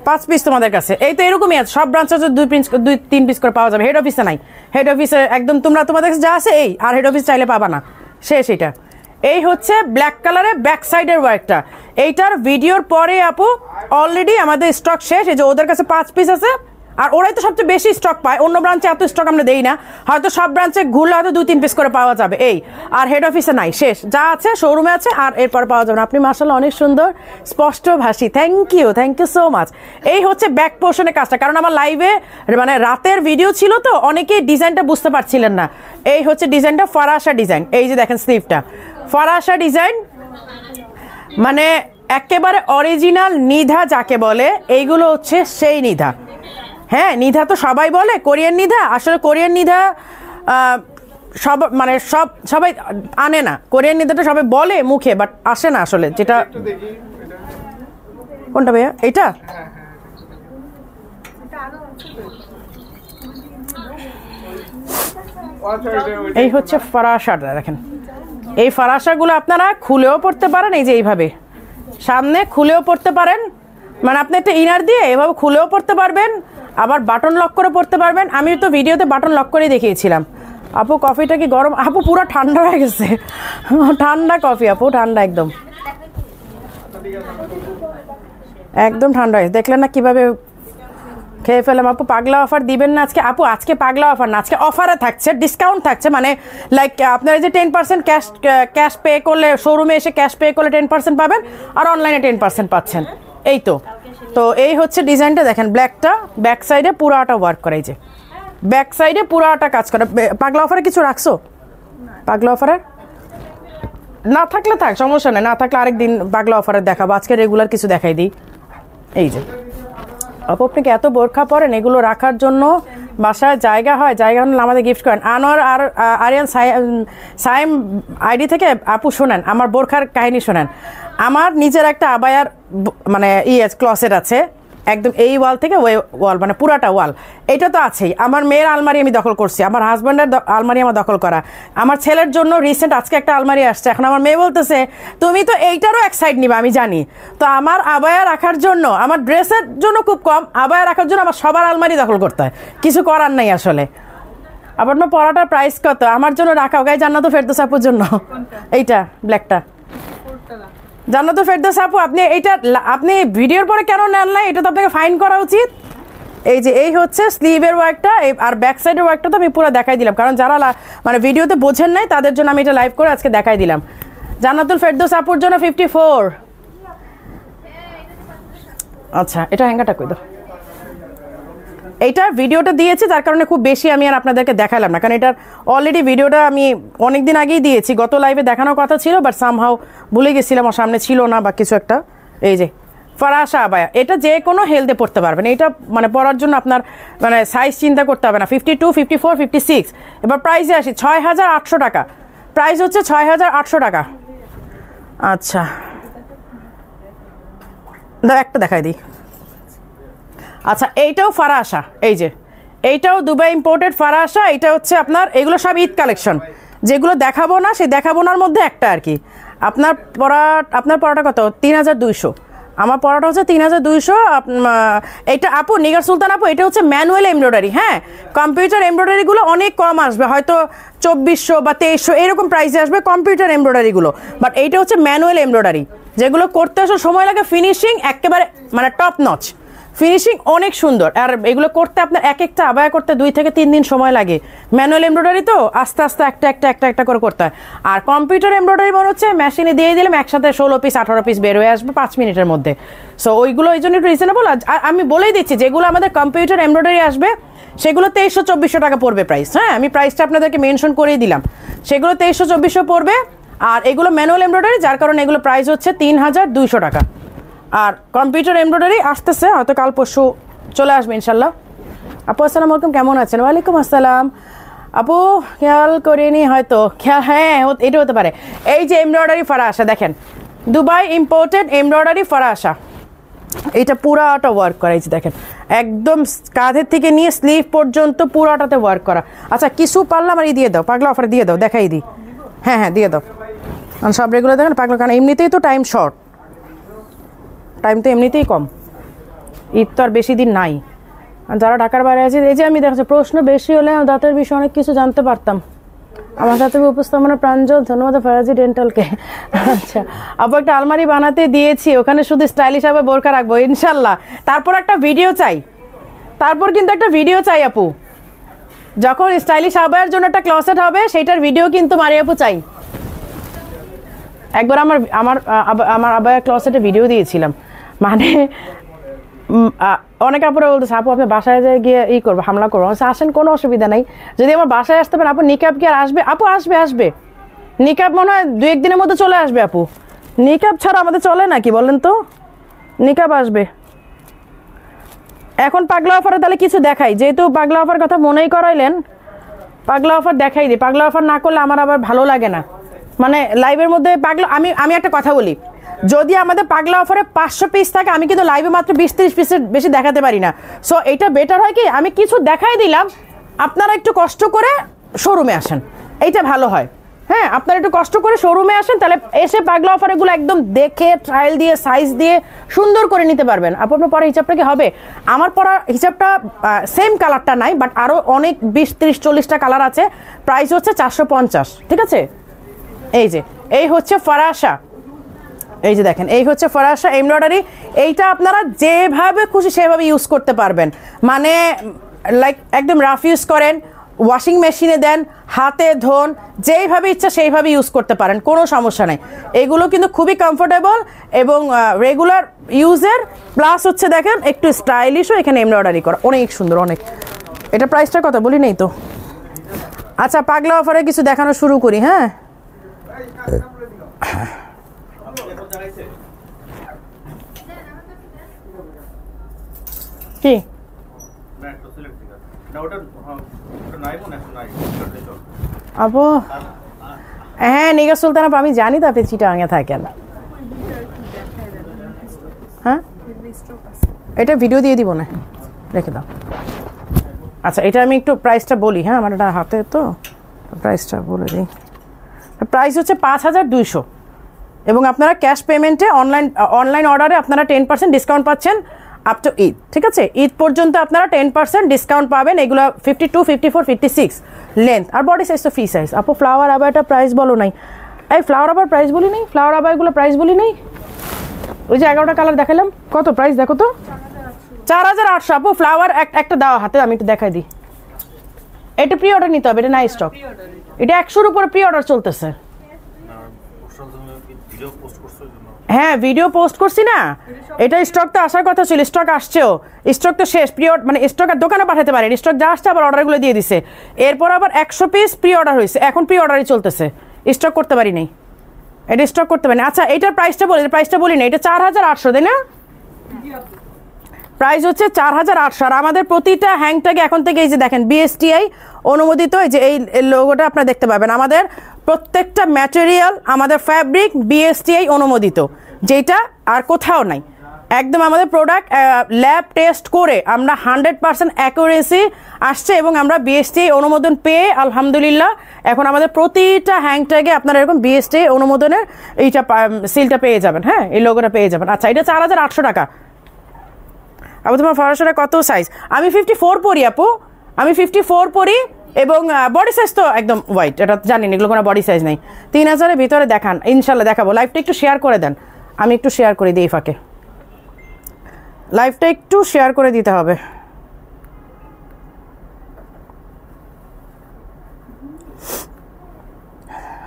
Speaker 1: 5 পিস তোমাদের কাছে। এই তো এরকমই আছে, সব ব্রাঞ্চ আছে 2-3 পিস করে পাওয়া যাবে। হেড অফিসে নাই, হেড অফিসে একদম তোমাদের কাছে যা আছে এই, আর হেড অফিস চাইলে পাবা না, শেষ। এটা এই হচ্ছে ব্ল্যাক কালারের ব্যাক সাইডের ওয়ার্কটা। এইটার ভিডিওর পরে আপু অলরেডি আমাদের স্টক শেষ। এই যে ওদের কাছে 5 পিস আছে, আর ওরাই তো সবচেয়ে বেশি স্টক পায়, অন্য ব্রাঞ্চে এত স্টক আমরা দেই না। হয়তো সব ব্রাঞ্চে ঘুরলে হয়তো 2-3 পিস করে পাওয়া যাবে এই, আর হেড অফিসে নাই, শেষ। যা আছে শোরুমে আছে, আর এরপর পাওয়া যাবে না। আপনি মাশাআল্লাহ অনেক সুন্দর স্পষ্ট ভাষী, থ্যাংক ইউ সো মাচ। এই হচ্ছে ব্যাক পোর্শনের কাজটা, কারণ আমার লাইভে মানে রাতের ভিডিও ছিল তো অনেকেই ডিজাইনটা বুঝতে পারছিলেন না। এই হচ্ছে ডিজাইনটা, ফরাসা ডিজাইন। এই যে দেখেন স্লিভটা ফরাসা ডিজাইন, মানে একেবারে অরিজিনাল নিধা যাকে বলে, এইগুলো হচ্ছে সেই নিধা। হ্যাঁ, নিধা তো সবাই বলে, কোরিয়ান নিধা। আসলে কোরিয়ান নিধা সব মানে সবাই আনে না। কোরিয়ান নিধাটা সবাই বলে মুখে, বাট আসে না আসলে। যেটা কোনটা ভাইয়া? এইটা এই হচ্ছে ফরাসাটা, দেখেন এই ফরাসাগুলো আপনারা খুলেও পড়তে পারেন, এই যে এইভাবে সামনে খুলেও পড়তে পারেন, মানে আপনি একটা ইনার দিয়ে এভাবে খুলেও পড়তে পারবেন, আবার বাটন লক করে পড়তে পারবেন। আমি তো ভিডিওতে বাটন লক করে দেখিয়েছিলাম। আপু কফিটা কি গরম? আপু পুরো ঠান্ডা হয়ে গেছে, ঠান্ডা কফি আপু, ঠান্ডা একদম একদম ঠান্ডা হয়েছে। দেখলেন না কিভাবে খেয়ে ফেলাম। আপু পাগলা অফার দিবেন না আজকে? আপু আজকে পাগলা অফার না, আজকে অফারে থাকছে, ডিসকাউন্ট থাকছে। মানে লাইক আপনারা যে 10% ক্যাশ পে করলে, শোরুমে এসে ক্যাশ পে করলে 10% পাবেন, আর অনলাইনে 10% পাচ্ছেন। এই তো এই হচ্ছে ডিজাইনটা, দেখেন ব্ল্যাকটা ব্যাক সাইডে পুরাটা ওয়ার্ক করা, এই যে ব্যাক সাইডে পুরাটা কাজ করা। পাগলা অফারে কিছু রাখছো? পাগলা অফারে না থাকলে থাক, সমস্যা নেই, না থাকলে আরেকদিন পাগলা অফারে দেখাবো। আজকে রেগুলার কিছু দেখাই দিই। এই যে আপু আপনাকে এত বোরখা পরেন, এগুলো রাখার জন্য বাসায় জায়গা হয়? জায়গা হলে আমাদের গিফট করেন। আনোয়ার আর আরিয়ান সাইম আইডি থেকে আপু শোনেন, আমার বোরখার কাহিনী শোনেন। আমার নিজের একটা আবায়ার মানে ক্লসেট আছে, একদম এই ওয়াল থেকে ওই ওয়াল, মানে পুরাটা ওয়াল। এটা তো আছেই। আমার মেয়ের আলমারি আমি দখল করছি, আমার হাজব্যান্ডের আলমারি আমার দখল করা, আমার ছেলের জন্য রিসেন্ট আজকে একটা আলমারি আসছে। এখন আমার মেয়ে বলতেছে তুমি তো এইটারও এক সাইড নিবা, আমি জানি। তো আমার আবায়া রাখার জন্য, আমার ড্রেসের জন্য খুব কম, আবায়া রাখার জন্য আমার সবার আলমারি দখল করতে হয়, কিছু করার নাই আসলে। আবার না পরাটার প্রাইস কত? আমার জন্য রাখাও গায়ে জান্নাতুল ফেরদৌস আপুর জন্য, এইটা ব্ল্যাকটা জান্নাতুল ফেরদৌস আপু। আপনি ভিডিওর পরে কেন নেন না? এটা তো আপনাকে ফাইন করা উচিত। এই যে এই হচ্ছে স্লিভের ওয়ার্কটা, আর ব্যাক সাইডের ওয়ার্কটা তো আমি পুরো দেখাই দিলাম, কারণ যারা মানে ভিডিওতে বোঝেন নাই তাদের জন্য আমি এটা লাইভ করে আজকে দেখাই দিলাম। জান্নাতুল ফেরদৌস আপুর জন্য 54। আচ্ছা এটা হ্যাঙ্গারটা কই দাও। এইটা ভিডিওটা দিয়েছি যার কারণে খুব বেশি আমি আর আপনাদেরকে দেখালাম না, কারণ এটার অলরেডি ভিডিওটা আমি অনেক দিন আগেই দিয়েছি, গত লাইভে দেখানোর কথা ছিল, বাট সামহাও ভুলে গেছিলাম, আমার সামনে ছিল না বা কিছু একটা। এই যে ফরাসা আবায়া, এটা যে কোনো হেলথে পড়তে পারবেন, এটা মানে পরার জন্য আপনার মানে সাইজ চিন্তা করতে হবে না। 52, 54, 56। এবার প্রাইসে আসি, 6,800 টাকা প্রাইস হচ্ছে, 6,800 টাকা। আচ্ছা একটা দেখাই দিই। আচ্ছা এইটাও ফারাসা, এই যে এইটাও দুবাই ইম্পোর্টেড ফারাসা, এটা হচ্ছে আপনার, এগুলো সব ঈদ কালেকশন, যেগুলো দেখাবো না সেই দেখাবো নার মধ্যে একটা আর কি। আপনার পড়াটা কত? 3,200। আমার পড়াটা হচ্ছে 3,200। এইটা আপু নিগার সুলতান আপু, এটা হচ্ছে ম্যানুয়াল এমব্রয়ডারি। হ্যাঁ, কম্পিউটার এমব্রয়ডারিগুলো অনেক কম আসবে, হয়তো 2,400 বা 2,300 এরকম প্রাইসে আসবে কম্পিউটার এমব্রয়ডারিগুলো, বাট এইটা হচ্ছে ম্যানুয়াল এমব্রয়ডারি, যেগুলো করতে আসলে সময় লাগে, ফিনিশিং একেবারে মানে টপ নচ, ফিনিশিং অনেক সুন্দর। আর এগুলো করতে আপনার এক একটা আবায়া করতে 2 থেকে 3 দিন সময় লাগে। ম্যানুয়াল এমব্রয়ডারি তো আস্তে আস্তে একটা করে করতে হয়। আর কম্পিউটার এমব্রয়ডারি মনে হচ্ছে মেশিনে দিয়ে দিলাম একসাথে 16 পিস 18 পিস বের হয়ে আসবে 5 মিনিটের মধ্যে। সো ওইগুলো এই জন্য একটু রিজনেবল। আর আমি বলেই দিচ্ছি, যেগুলো আমাদের কম্পিউটার এমব্রয়ডারি আসবে সেগুলো 2300-2400 টাকা পড়বে প্রাইস। হ্যাঁ, আমি প্রাইসটা আপনাদেরকে মেনশন করেই দিলাম, সেগুলো 2300-2400 পড়বে। আর এগুলো ম্যানুয়াল এমব্রয়ডারি, যার কারণে এগুলো প্রাইস হচ্ছে 3,200 টাকা। আর কম্পিউটার এমব্রয়ডারি আসতেছে, হয়তো কাল পরশু চলে আসবে ইনশাল্লাহ। আপু আসসালামু আলাইকুম, কেমন আছেন? ওয়ালাইকুম আসসালাম। আপু খেয়াল করিনি হয়তো, হ্যাঁ এটা হতে পারে। এই যে এমব্রয়ডারি ফারাসা দেখেন, দুবাই ইম্পোর্টেড এমব্রয়ডারি ফারাসা, এটা পুরাটা ওয়ার্ক করা, এই যে দেখেন একদম কাঁধের থেকে নিয়ে স্লিভ পর্যন্ত পুরাটাতে ওয়ার্ক করা। আচ্ছা কিছু পারলে আমার দিয়ে দাও, পাগলা অফার দিয়ে দাও, দেখাই দিই। হ্যাঁ দিয়ে দাও, সব রেগুলার দেখেন পাগলা, কারণ এমনিতেই তো টাইম শর্ট, টাইম তো এমনিতেই কম, ঈদ তো আর বেশি দিন নাই। আর যারা ঢাকার বাইরে আছে, এই যে আমি দেখাচ্ছি, প্রশ্ন বেশি হলে দাঁতের বিষয়ে অনেক কিছু জানতে পারতাম। আমার সাথে উপস্থাপনা প্রাঞ্জল, ধন্যবাদ ফারাজি ডেন্টালকে। আচ্ছা আপু একটা আলমারি বানাতে দিয়েছি, ওখানে শুধু স্টাইলিশ হবে বোরকা রাখবো ইনশাল্লাহ। তারপর একটা ভিডিও চাই, তারপর কিন্তু একটা ভিডিও চাই আপু, যখন স্টাইলিশ আবায়ের জন্য একটা ক্লসেট হবে সেইটার ভিডিও কিন্তু মারি আপু চাই। একবার আমার আবায়া ক্লসেটে ভিডিও দিয়েছিলাম, মানে অনেক আপুরা বলতেছে আপু আপনি বাসায় যায় গিয়ে করবো, হামলা করবো। আসেন, কোনো অসুবিধা নাই, যদি আমার বাসায় আসতে পারেন। আপু নিকাব কি আর আসবে? আপু আসবে নিকাব মনে হয় 2-1 দিনের মধ্যে চলে আসবে আপু। নিকাব ছাড়া আমাদের চলে নাকি বলেন তো? নিকাব আসবে। এখন পাগলা অফারে তাহলে কিছু দেখাই, যেহেতু পাগলা অফার কথা মনেই করাইলেন, পাগলা অফার দেখাই দিই। পাগলা অফার না করলে আমার আবার ভালো লাগে না, মানে লাইভের মধ্যে পাগলা। আমি একটা কথা বলি, যদি আমাদের পাগলা অফারে 500 পিস থাকে, আমি কিন্তু লাইভে মাত্র 20-30 পিসের বেশি দেখাতে পারি না। সো এটা বেটার হয় কি, আমি কিছু দেখাই দিলাম, আপনারা একটু কষ্ট করে শোরুমে আসেন, এইটা ভালো হয়। হ্যাঁ, আপনারা একটু কষ্ট করে শোরুমে আসেন, তাহলে এসে পাগলা অফারগুলো একদম দেখে ট্রায়াল দিয়ে সাইজ দিয়ে সুন্দর করে নিতে পারবেন। আপনার পরা হিসাবটা কি হবে? আমার পরা হিসাবটা সেম কালারটা নাই, বাট আরও অনেক 20-30-40টা কালার আছে। প্রাইস হচ্ছে 450, ঠিক আছে? এই যে এই হচ্ছে ফরাসা, এই যে দেখেন এই হচ্ছে ফরাসা এমব্রয়ডারি। এইটা আপনারা যেভাবে খুশি সেভাবে ইউজ করতে পারবেন, মানে লাইক একদম রাফ ইউজ করেন, ওয়াশিং মেশিনে দেন, হাতে ধোন, যেইভাবে ইচ্ছা সেইভাবে ইউজ করতে পারেন, কোনো সমস্যা নেই। এগুলো কিন্তু খুবই কমফোর্টেবল এবং রেগুলার ইউজের, প্লাস হচ্ছে দেখেন একটু স্টাইলিশও, এখানে এমব্রয়ডারি করা অনেক সুন্দর, অনেক। এটা প্রাইসটা কত বলি নেই তো? আচ্ছা পাগলা অফারে কিছু দেখানো শুরু করি। হ্যাঁ কি আপু? হ্যাঁ নিগার সুলতান আপু, আমি জানি তো আপনি চিটাগাঙে থাকেন। হ্যাঁ এটা ভিডিও দিয়ে দিব না, রেখে দাও। আচ্ছা এটা আমি একটু প্রাইসটা বলি। হ্যাঁ আমার এটা হাতে তো, প্রাইসটা বলে দিই। প্রাইস হচ্ছে 5,200 এবং আপনারা ক্যাশ পেমেন্টে অনলাইন অর্ডারে আপনারা 10% ডিসকাউন্ট পাচ্ছেন আপ টু ঈদ, ঠিক আছে? ঈদ পর্যন্ত আপনারা 10% ডিসকাউন্ট পাবেন। এগুলো 52, 54, 56 লেন্থ, আর বডি সাইজ তো ফ্রি সাইজ। আপু ফ্লাওয়ার আবায়াটা প্রাইস বলো নাই? এই ফ্লাওয়ার আবার প্রাইস বলি নেই, ফ্লাওয়ার আবায়াগুলো প্রাইস বলি নেই। ওই যে 11টা কালার দেখালাম, কত প্রাইস দেখো তো? 4,800। আপু ফ্লাওয়ার একটা দেওয়া হাতে, আমি একটু দেখাই দিই। এটা প্রি অর্ডার নিতে হবে, এটা নাই স্টক। এটা 100-র উপরে প্রি অর্ডার চলতেছে। হ্যাঁ ভিডিও পোস্ট করছি না, এটা স্টক তো আসার কথা ছিল, স্টক আসছেও, স্টক তো শেষ, প্রি অর্ডার মানে স্টক আর দোকানে পাঠাতে পারেন, স্টক যা আসছে আবার অর্ডারগুলো দিয়ে দিছে, এরপর আবার 100 পিস প্রি অর্ডার হয়েছে, এখন প্রি অর্ডারই চলতেছে, স্টক করতে পারি নাই, এটা স্টক করতে পারি না। আচ্ছা এটার প্রাইসটা বলি না, এটা 4800 তাই না? প্রাইস হচ্ছে 4800। আর আমাদের প্রতিটা হ্যাংট্যাগে এখন থেকে এই যে দেখেন বিএসটিআই অনুমোদিত, এই যে এই লোগোটা আপনারা দেখতে পাবেন, আমাদের প্রত্যেকটা ম্যাটেরিয়াল আমাদের ফ্যাব্রিক বিএসটিআই অনুমোদিত, যেটা আর কোথাও নাই। একদম আমাদের প্রোডাক্ট ল্যাব টেস্ট করে আমরা 100% অ্যাকুরেসি আসছে এবং আমরা বিএসটিআই অনুমোদন পেয়ে আলহামদুলিল্লাহ এখন আমাদের প্রতিটা হ্যাংট্যাগে আপনারা এরকম বিএসটিআই অনুমোদনের এইটা সিলটা পেয়ে যাবেন। হ্যাঁ এই লোগোটা পেয়ে যাবেন। আচ্ছা এটা 4800 টাকা। আপু তোমার ফরাসটা কত সাইজ? আমি 54 পরি আপু, আমি 54 পরি এবং বডি সাইজ তো একদম হোয়াইট, এটা জানি না, এগুলো কোনো বডি সাইজ নেই। 3000-এর ভিতরে দেখান, ইনশাল্লাহ দেখাবো। লাইভটা একটু শেয়ার করে দেন, আমি একটু শেয়ার করে দিই ফাঁকে, লাইভটা একটু শেয়ার করে দিতে হবে।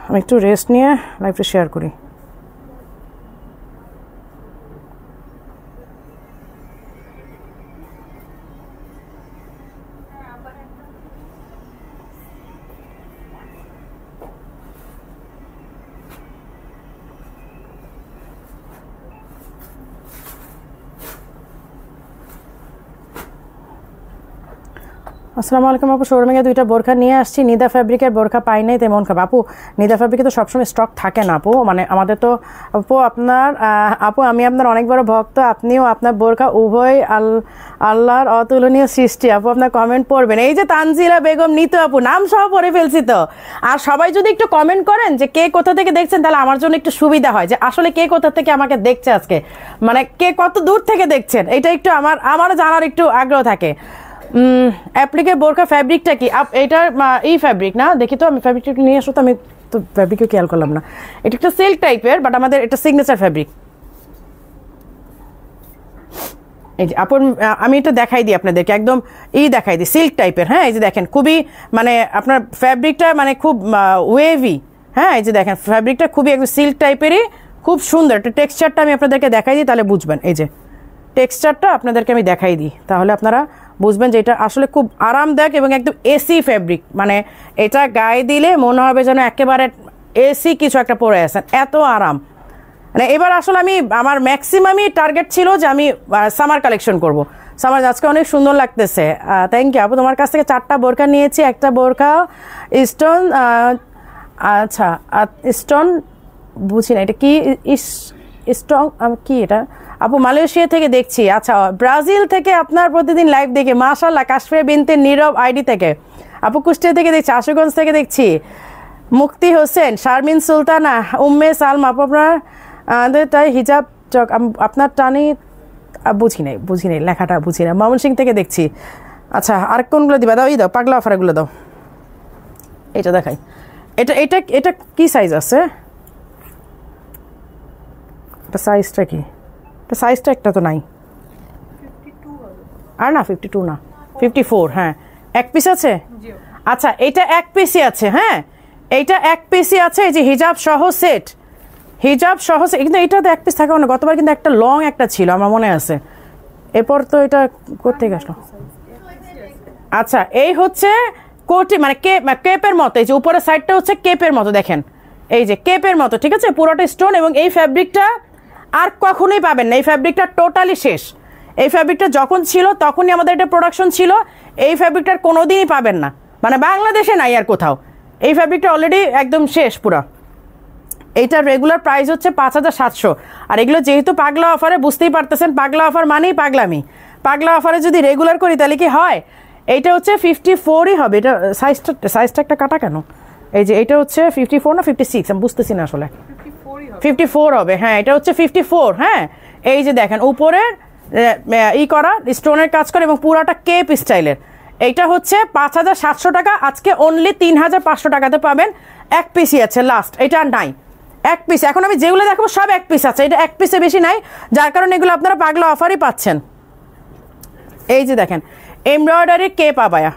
Speaker 1: আমি একটু রেস্ট নিয়ে লাইভটা শেয়ার করি। আসসালামু আলাইকুম আপু, শোরুমে দুইটা বোরখা নিয়ে আসছি, নিদা ফ্যাব্রিকের বোরখা পাই নাই তেমন খাব। আপু নিদা ফ্যাব্রিকে তো সবসময় স্টক থাকে না আপু, মানে আমাদের তো আপু আপনার আপু আমি আপনার অনেক বড় ভক্ত, আপনিও আপনার বোরখা উভয় আল্লাহর অতুলনীয় সৃষ্টি। আপু আপনার কমেন্ট পড়বেন, এই যে তানজিলা বেগম নিতু আপু নাম সহ পড়ে ফেলছি তো। আর সবাই যদি একটু কমেন্ট করেন যে কে কোথা থেকে দেখছেন, তাহলে আমার জন্য একটু সুবিধা হয় যে আসলে কে কোথা থেকে আমাকে দেখছে আজকে, মানে কে কত দূর থেকে দেখছেন, এটা একটু আমারও জানার একটু আগ্রহ থাকে। অ্যাপ্লিকের বোরখা ফ্যাব্রিকটা কি? এইটার এই ফ্যাব্রিক না, দেখি তো আমি ফ্যাব্রিকটা একটু নিয়ে আসো তো, আমি তো ফ্যাব্রিকও খেয়াল করলাম না। এটা একটা সিল্ক টাইপের, বাট আমাদের এটা সিগনেচার ফ্যাব্রিক। এই যে আপন আমি এটা দেখাই দিই আপনাদেরকে, একদম দেখাই দিই সিল্ক টাইপের। হ্যাঁ এই যে দেখেন খুবই মানে আপনার ফ্যাব্রিকটা মানে খুব ওয়েভি। হ্যাঁ এই যে দেখেন ফ্যাব্রিকটা খুবই একদম সিল্ক টাইপেরই, খুব সুন্দর। একটা টেক্সচারটা আমি আপনাদেরকে দেখাই দিই, তাহলে বুঝবেন। এই যে টেক্সচারটা আপনাদেরকে আমি দেখাই দিই, তাহলে আপনারা বুঝবেন যে এটা আসলে খুব আরামদায়ক এবং একদম এসি ফ্যাব্রিক, মানে এটা গায়ে দিলে মনে হবে যেন একেবারে এসি কিছু একটা পরে আছেন, এত আরাম। মানে এবার আসলে আমি আমার ম্যাক্সিমামই টার্গেট ছিল যে আমি সামার কালেকশন করব। সামার আজকে অনেক সুন্দর লাগতেছে, থ্যাংক ইউ আপু। তোমার কাছ থেকে 4টা বোরখা নিয়েছি, একটা বোরখা স্টোন, আচ্ছা স্টোন বুঝি না এটা কি, স্ট্রং কি এটা আপু? মালয়েশিয়া থেকে দেখছি। আচ্ছা ব্রাজিল থেকে আপনার প্রতিদিন লাইভ দেখে মাশাআল্লাহ। কাশফিয়া বিনতে নীরব আইডি থেকে আপু, কুষ্টিয়া থেকে দেখছি, আশুগঞ্জ থেকে দেখছি, মুক্তি হোসেন, শারমিন সুলতানা, উম্মে সালমা আপু আপনার তাই হিজাব চক আপনার টানি বুঝি নাই লেখাটা বুঝি না। ময়মনসিংহ থেকে দেখছি। আচ্ছা আর কোনগুলো দিবা? দাও দাও পাগলা অফারগুলো দাও। এটা দেখাই, এটা এটা এটা কি সাইজ আছে? এটা সাইজটা কি? এটা সাইজটা একটা তো নাই, আর না 52 না 54। হ্যাঁ এক পিস আছে। আচ্ছা এটা এক পিসই আছে। হ্যাঁ এইটা এক পিসই আছে, এই যে হিজাব সহ সেট, হিজাব সহ সেট। কিন্তু এটা তো এক পিস থাকে না, গতবার কিন্তু একটা লং একটা ছিল আমার মনে আছে, এরপর তো এটা করতে গেছিল। আচ্ছা এই হচ্ছে কোটি মানে কেপের মতো, এই যে উপরের সাইডটা হচ্ছে কেপের মতো, দেখেন এই যে কেপের মতো, ঠিক আছে পুরোটা স্টোন। এবং এই ফ্যাব্রিকটা আর কখনোই পাবেন না, এই ফ্যাব্রিকটা টোটালি শেষ। এই ফ্যাব্রিকটা যখন ছিল তখনই আমাদের এটা প্রোডাকশন ছিল, এই ফ্যাব্রিকটার কোনোদিনই পাবেন না, মানে বাংলাদেশে নাই আর কোথাও। এই ফ্যাব্রিকটা অলরেডি একদম শেষ পুরো। এইটার রেগুলার প্রাইস হচ্ছে 5700। আর এগুলো যেহেতু পাগলা অফারে, বুঝতেই পারতেছেন পাগলা অফার মানেই পাগলামি। পাগলা অফারে যদি রেগুলার করি তাহলে কি হয়, এইটা হচ্ছে 54ই হবে। এটা সাইজটা একটা কাটা কেন? এই যে এটা হচ্ছে 54 না 56, আমি বুঝতেছি না আসলে। 54 হবে। হ্যাঁ এটা হচ্ছে 54। হ্যাঁ এই যে দেখেন উপরের করা স্টোনের কাজ করে এবং পুরাটা কেপ স্টাইলের। এইটা হচ্ছে 5700 টাকা, আজকে অনলি 3500 টাকাতে পাবেন। এক পিসই আছে লাস্ট, এটা আর নাই, এক পিস। এখন আমি যেগুলো দেখাবো সব এক পিস আছে, এটা এক পিসে বেশি নাই, যার কারণে এগুলো আপনারা পাগলা অফারই পাচ্ছেন। এই যে দেখেন এমব্রয়ডারি কেপ আবায়া,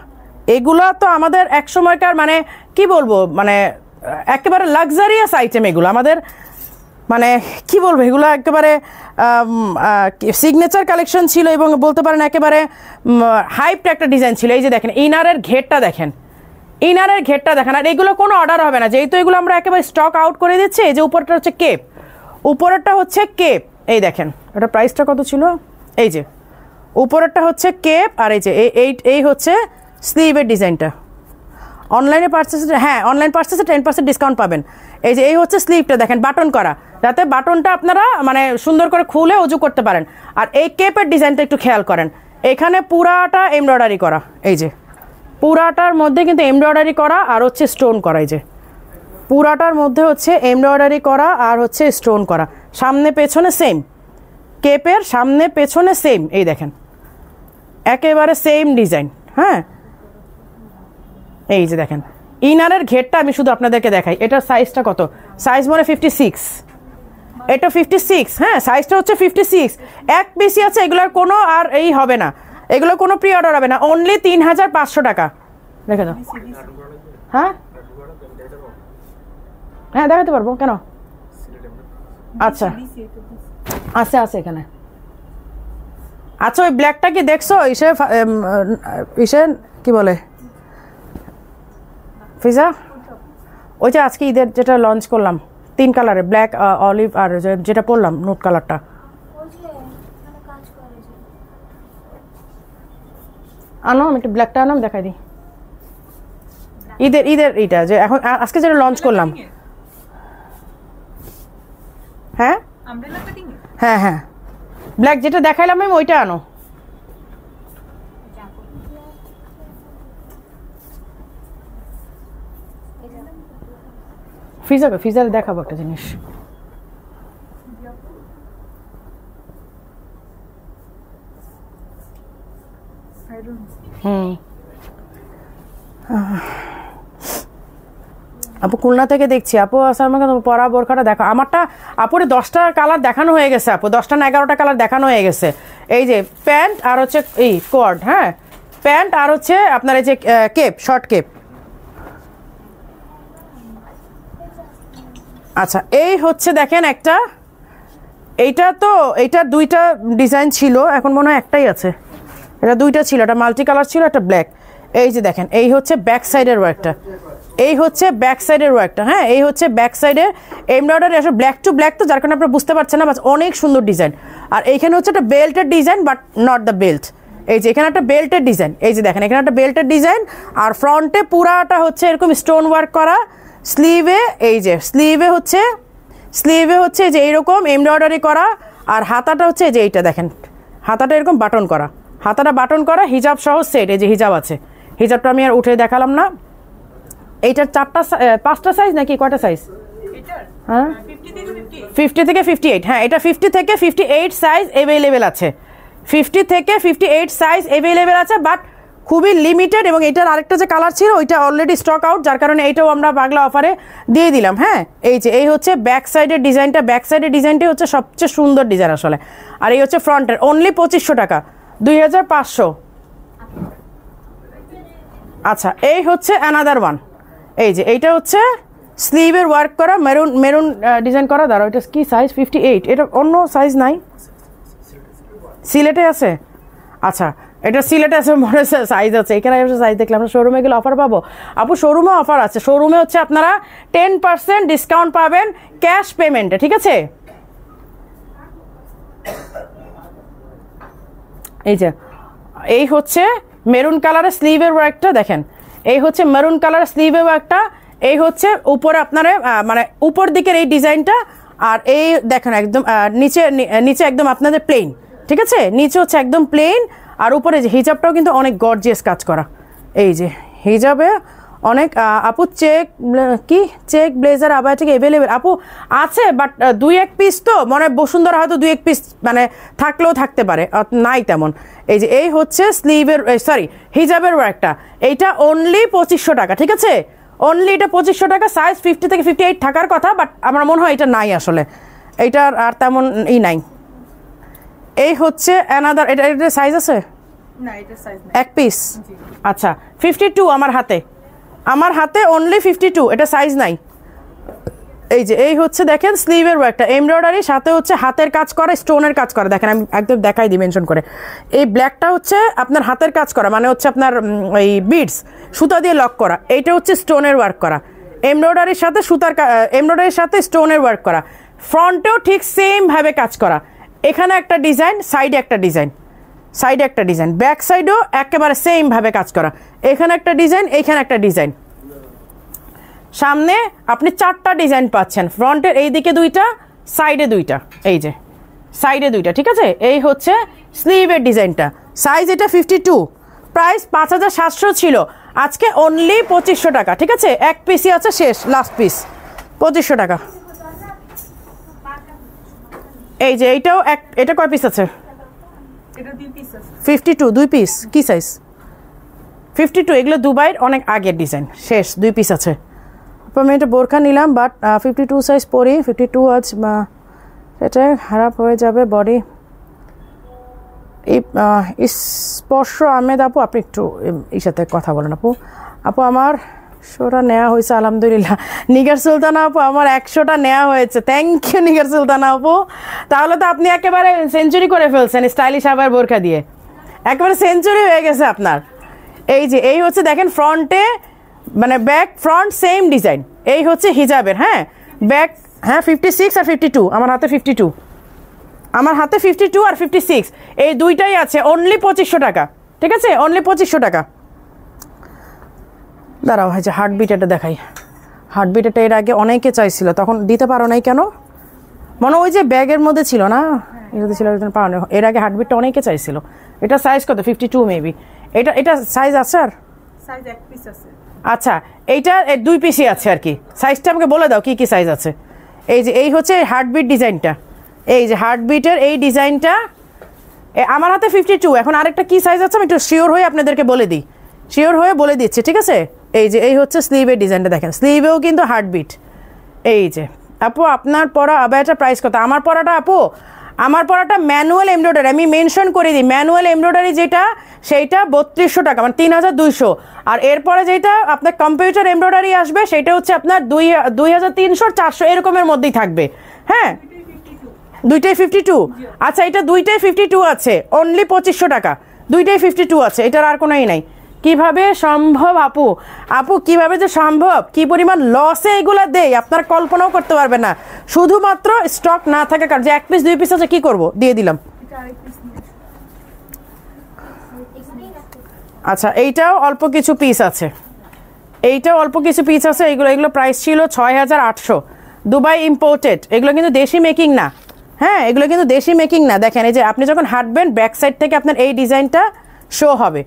Speaker 1: এগুলো তো আমাদের এক সময়কার মানে কি বলবো, মানে একেবারে লাক্সারিয়াস আইটেম এগুলো আমাদের। মানে কি বলবো, এগুলো একেবারে সিগনেচার কালেকশন ছিল এবং বলতে পারেন একেবারে হাইপড একটা ডিজাইন ছিল। এই যে দেখেন ইনারের ঘেরটা দেখেন, ইনারের ঘেরটা দেখেন। আর এগুলো কোনো অর্ডার হবে না, যেহেতু এগুলো আমরা একেবারে স্টক আউট করে দিচ্ছি। এই যে উপরটা হচ্ছে কেপ, উপরেরটা হচ্ছে কেপ। এই দেখেন ওটা প্রাইসটা কত ছিল, এই যে উপরেরটা হচ্ছে কেপ, আর এই যে এই হচ্ছে স্লিভের ডিজাইনটা। অনলাইনে পার্চেসে, হ্যাঁ অনলাইন পার্চেসে 10% ডিসকাউন্ট পাবেন। এই যে এই হচ্ছে স্লিভটা দেখেন বাটন করা, যাতে বাটনটা আপনারা মানে সুন্দর করে খুলে উজু করতে পারেন। আর এই কেপের ডিজাইনটা একটু খেয়াল করেন, এখানে পুরাটা এমব্রয়ডারি করা। এই যে পুরাটার মধ্যে কিন্তু এমব্রয়ডারি করা আর হচ্ছে স্টোন করা। এই যে পুরাটার মধ্যে হচ্ছে এমব্রয়ডারি করা আর হচ্ছে স্টোন করা, সামনে পেছনে সেম, কেপের সামনে পেছনে সেম। এই দেখেন একেবারে সেম ডিজাইন। হ্যাঁ এই যে দেখেন ইনারের ঘেরটা আমি শুধু আপনাদেরকে দেখাই। এটার সাইজটা কত, সাইজ মানে 56, এটা 56। হ্যাঁ সাইজটা হচ্ছে 56, এক পিসই আছে। এগুলোর কোনো আর এই হবে না, এগুলো কোনো প্রি অর্ডার হবে না। অনলি 3500 টাকা। দেখে দাও। হ্যাঁ হ্যাঁ দেখাতে পারবো, কেন? আচ্ছা আছে আছে এখানে। আচ্ছা ওই ব্ল্যাকটা কি দেখছো? ইসে কি বলে ফিজা, ওই যে আজকে ঈদের যেটা লঞ্চ করলাম 3 কালারে, ব্ল্যাক, অলিভ আর যেটা পরলাম নোট কালারটা। আনো, আমি একটু ব্ল্যাকটা আনাম দেখাই দিই। ঈদের এইটা যে এখন আজকে যেটা লঞ্চ করলাম। হ্যাঁ হ্যাঁ হ্যাঁ ব্ল্যাক যেটা দেখাইলাম আমি ওইটা আনো। ফিজারে দেখাবো একটা জিনিস। আপু খুলনা থেকে দেখছি। আপু আসার আমাকে পরা বোরখাটা দেখো। আমারটা আপুরে 10টা কালার দেখানো হয়ে গেছে আপু, 10টা না 11টা কালার দেখানো হয়ে গেছে। এই যে প্যান্ট আর হচ্ছে এই কোয়ার্ড, হ্যাঁ প্যান্ট আর হচ্ছে আপনার এই যে কেপ, শর্ট কেপ। আচ্ছা এই হচ্ছে দেখেন একটা, এইটা তো এইটার 2টা ডিজাইন ছিল, এখন মনে হয় একটাই আছে। এটা 2টা ছিল, এটা মাল্টি কালার ছিল, একটা ব্ল্যাক। এই যে দেখেন এই হচ্ছে ব্যাক সাইডের ওয়ার্কটা, এই হচ্ছে ব্যাক সাইডের ওয়ার্কটা। হ্যাঁ এই হচ্ছে ব্যাক সাইডের এমব্রয়ডারি আসলে ব্ল্যাক টু ব্ল্যাক, তো যার কারণে আপনারা বুঝতে পারছেন না, বাস অনেক সুন্দর ডিজাইন। আর এইখানে হচ্ছে একটা বেল্টের design, but not the belt. এই যে এখানে একটা বেল্টের ডিজাইন, এই যে দেখেন এখানে একটা বেল্টের ডিজাইন, আর ফ্রন্টে পুরাটা হচ্ছে এরকম স্টোন ওয়ার্ক করা। স্লিভে এই যে স্লিভে হচ্ছে যে এইরকম এমব্রয়ডারি করা, আর হাতাটা হচ্ছে যে এইটা দেখেন, হাতাটা এরকম বাটন করা, হাতাটা বাটন করা, হিজাব সহ সেট। এই যে হিজাব আছে, হিজাবটা আমি আর উঠে দেখালাম না। এইটার 5টা সাইজ নাকি কয়টা সাইজ? হ্যাঁ 50 থেকে 58। হ্যাঁ এটা 50 থেকে 58 সাইজ অ্যাভেলেবেল আছে, 50 থেকে 58 সাইজ অ্যাভেলেবেল আছে, বাট খুবই লিমিটেড। এবং এটার আরেকটা যে কালার ছিল ওইটা অলরেডি স্টক আউট, যার কারণে এইটাও আমরা বাংলা অফারে দিয়ে দিলাম। হ্যাঁ এই যে এই হচ্ছে ব্যাক সাইডের ডিজাইনটা, ব্যাক সাইডের ডিজাইনটাই হচ্ছে সবচেয়ে সুন্দর ডিজাইন আসলে। আর এই হচ্ছে ফ্রন্টের, অনলি 2500 টাকা, 2500। আচ্ছা এই হচ্ছে অ্যানাদার ওয়ান। এই যে এইটা হচ্ছে স্লিভের ওয়ার্ক করা, মেরুন ডিজাইন করা। দাঁড়াও এটা কি সাইজ? 58। এটা অন্য সাইজ নাই, সিলেটে আছে। আচ্ছা এটা সিলেটে আছে, মনে হচ্ছে সাইজ আছে। এখানে সাইজ দেখলে আমরা শোরুমে গেলে অফার পাবো। আপু শোরুমে অফার আছে, শোরুমে হচ্ছে আপনারা 10% ডিসকাউন্ট পাবেন ক্যাশ পেমেন্টে, ঠিক আছে? এই যে এই হচ্ছে মেরুন কালারের স্লিভের ওয়ার্কটা দেখেন, এই হচ্ছে মেরুন কালারের স্লিভের ওয়ার্কটা, এই হচ্ছে উপরে আপনারা মানে উপর দিকের এই ডিজাইনটা, আর এই দেখেন একদম নিচে একদম আপনাদের প্লেন, ঠিক আছে? নিচে হচ্ছে একদম প্লেন, আর উপরে যে হিজাবটাও কিন্তু অনেক গর্জিয়াস কাজ করা। এই যে হিজাবে অনেক আপু চেক ব্লেজার আবার থেকে অ্যাভেলেবেল আপু আছে, বাট 2-1 পিস তো মনে হয় বসুন্ধরা হয়তো 2-1 পিস মানে থাকলেও থাকতে পারে, নাই তেমন। এই যে এই হচ্ছে স্লিভের হিজাবের ওয়ার্কটা, এইটা অনলি 2500 টাকা, ঠিক আছে? অনলি এটা 2500 টাকা, সাইজ 50 থেকে 58 থাকার কথা, বাট আমার মনে হয় এটা নাই আসলে, এইটার আর তেমন নাই। এই হচ্ছে অ্যানাদার, এটা সাইজ আছে না, এটা সাইজ নাই, এক পিস। আচ্ছা 52 আমার হাতে অনলি 52, এটা সাইজ নাই। এই যে এই হচ্ছে দেখেন স্লিভের ওয়ার্কটা এমব্রয়ডারি, সাথে হচ্ছে হাতের কাজ করা, স্টোনের কাজ করা। দেখেন আমি একদম দেখাই দিই মেনশন করে। এই ব্ল্যাকটা হচ্ছে আপনার হাতের কাজ করা, মানে হচ্ছে আপনার এই বিডস সুতা দিয়ে লক করা। এইটা হচ্ছে স্টোনের ওয়ার্ক করা, এমব্রয়ডারির সাথে সুতার এমব্রয়ডারির সাথে স্টোনের ওয়ার্ক করা। ফ্রন্টেও ঠিক সেম ভাবে কাজ করা। এখানে একটা ডিজাইন, সাইডে একটা ডিজাইন, সাইডে একটা ডিজাইন, ব্যাক সাইডও একেবারে সেম ভাবে কাজ করা। এখানে একটা ডিজাইন, এইখানে একটা ডিজাইন, সামনে আপনি 4টা ডিজাইন পাচ্ছেন। ফ্রন্টের এই দিকে 2টা, সাইডে 2টা, এই যে সাইডে 2টা, ঠিক আছে। এই হচ্ছে স্লিভের ডিজাইনটা। সাইজ এটা 52, প্রাইস 5700 ছিল, আজকে অনলি 2500 টাকা, ঠিক আছে। এক পিসই আছে, শেষ, লাস্ট পিস, 2500 টাকা। এই যে এইটাও এটা কয় পিস আছে? 52, 2 পিস। কি সাইজ? 52। এগুলো দুবাইয়ের অনেক আগের ডিজাইন, শেষ, 2 পিস আছে। আমি এটা বোরখা নিলাম, বাট 52 সাইজ পরি, 52 আজ এটা খারাপ হয়ে যাবে বডি। এই স্পর্শ আহমেদ আপু, আপনি একটু এই সাথে কথা বলেন আপু। আপু আমার 100টা নেওয়া হয়েছে আলহামদুলিল্লাহ। নিগার সুলতানা আপু আমার 100টা নেওয়া হয়েছে, থ্যাংক ইউ নিগার সুলতানা আপু। তাহলে তো আপনি একেবারে সেঞ্চুরি করে ফেলছেন স্টাইলিশ আবার বোরখা দিয়ে, একেবারে সেঞ্চুরি হয়ে গেছে আপনার। এই যে এই হচ্ছে দেখেন ফ্রন্টে, মানে ব্যাক ফ্রন্ট সেম ডিজাইন। এই হচ্ছে হিজাবের, হ্যাঁ ব্যাক, হ্যাঁ 56 আর 52, আমার হাতে 52, আমার হাতে 52 আর 56, এই দুইটাই আছে, অনলি 2500 টাকা, ঠিক আছে, অনলি 2500 টাকা। দাঁড়াও, হয় যে হার্টবিট এটা দেখাই। হার্টবিট এটা এর আগে অনেকে চাইছিল, তখন দিতে পারো নাই কেন? মনে ওই যে ব্যাগের মধ্যে ছিল না, এটাতে ছিল, পারো না। এর আগে হার্টবিটটা অনেকে চাইছিল। এটা সাইজ কত? 52 মেবি। এটা সাইজ আছে? আর
Speaker 2: সাইজ এক পিস আছে।
Speaker 1: আচ্ছা, এইটা 2 পিসই আছে আর কি। সাইজটা আমাকে বলে দাও কি কি সাইজ আছে। এই যে এই হচ্ছে হার্টবিট ডিজাইনটা, এই যে হার্টবিটের এই ডিজাইনটা আমার হাতে 52। এখন আরেকটা কি সাইজ আছে আমি একটু শিওর হয়ে আপনাদেরকে বলে দিই, শিওর হয়ে বলে দিচ্ছি, ঠিক আছে। এই যে এই হচ্ছে স্লিভের ডিজাইনটা, দেখেন স্লিভেও কিন্তু হার্টবিট। এই যে আপু আপনার পরা আবায়াটা প্রাইস কত? আমার পরাটা আপু, আমার পরাটা ম্যানুয়াল এমব্রয়ডারি, আমি মেনশন করে দিই, ম্যানুয়াল এমব্রয়ডারি যেটা সেইটা 3200 টাকা, মানে 3200। আর এরপরে যেটা আপনার কম্পিউটার এমব্রয়ডারি আসবে সেটা হচ্ছে আপনার 2300 400 এরকমের মধ্যেই থাকবে, হ্যাঁ। দুইটাই 52? আচ্ছা, এটা দুইটাই 52 আছে, অনলি 2500 টাকা, দুইটাই 52 আছে, এটার আর কোনোই নাই। কিভাবে সম্ভব আপু? আপু কিভাবে যে সম্ভব, কি পরিমাণ লসে এগুলা দেই আপনার কল্পনাও করতে পারবে না। শুধুমাত্র স্টক না থাকা কারণ, যে 1 পিস 2 পিস আছে, কি করব, দিয়ে দিলাম। আচ্ছা, এইটাও অল্প কিছু পিস আছে, এইটাও অল্প কিছু পিস আছে। এগুলো প্রাইস ছিল 6800, দুবাই ইম্পোর্টেড। এগুলো কিন্তু দেশি মেকিং না, হ্যাঁ এগুলো কিন্তু দেশি মেকিং না। দেখেন এই যে আপনি যখন হাঁটবেন ব্যাক সাইড থেকে আপনার এই ডিজাইনটা শো হবে,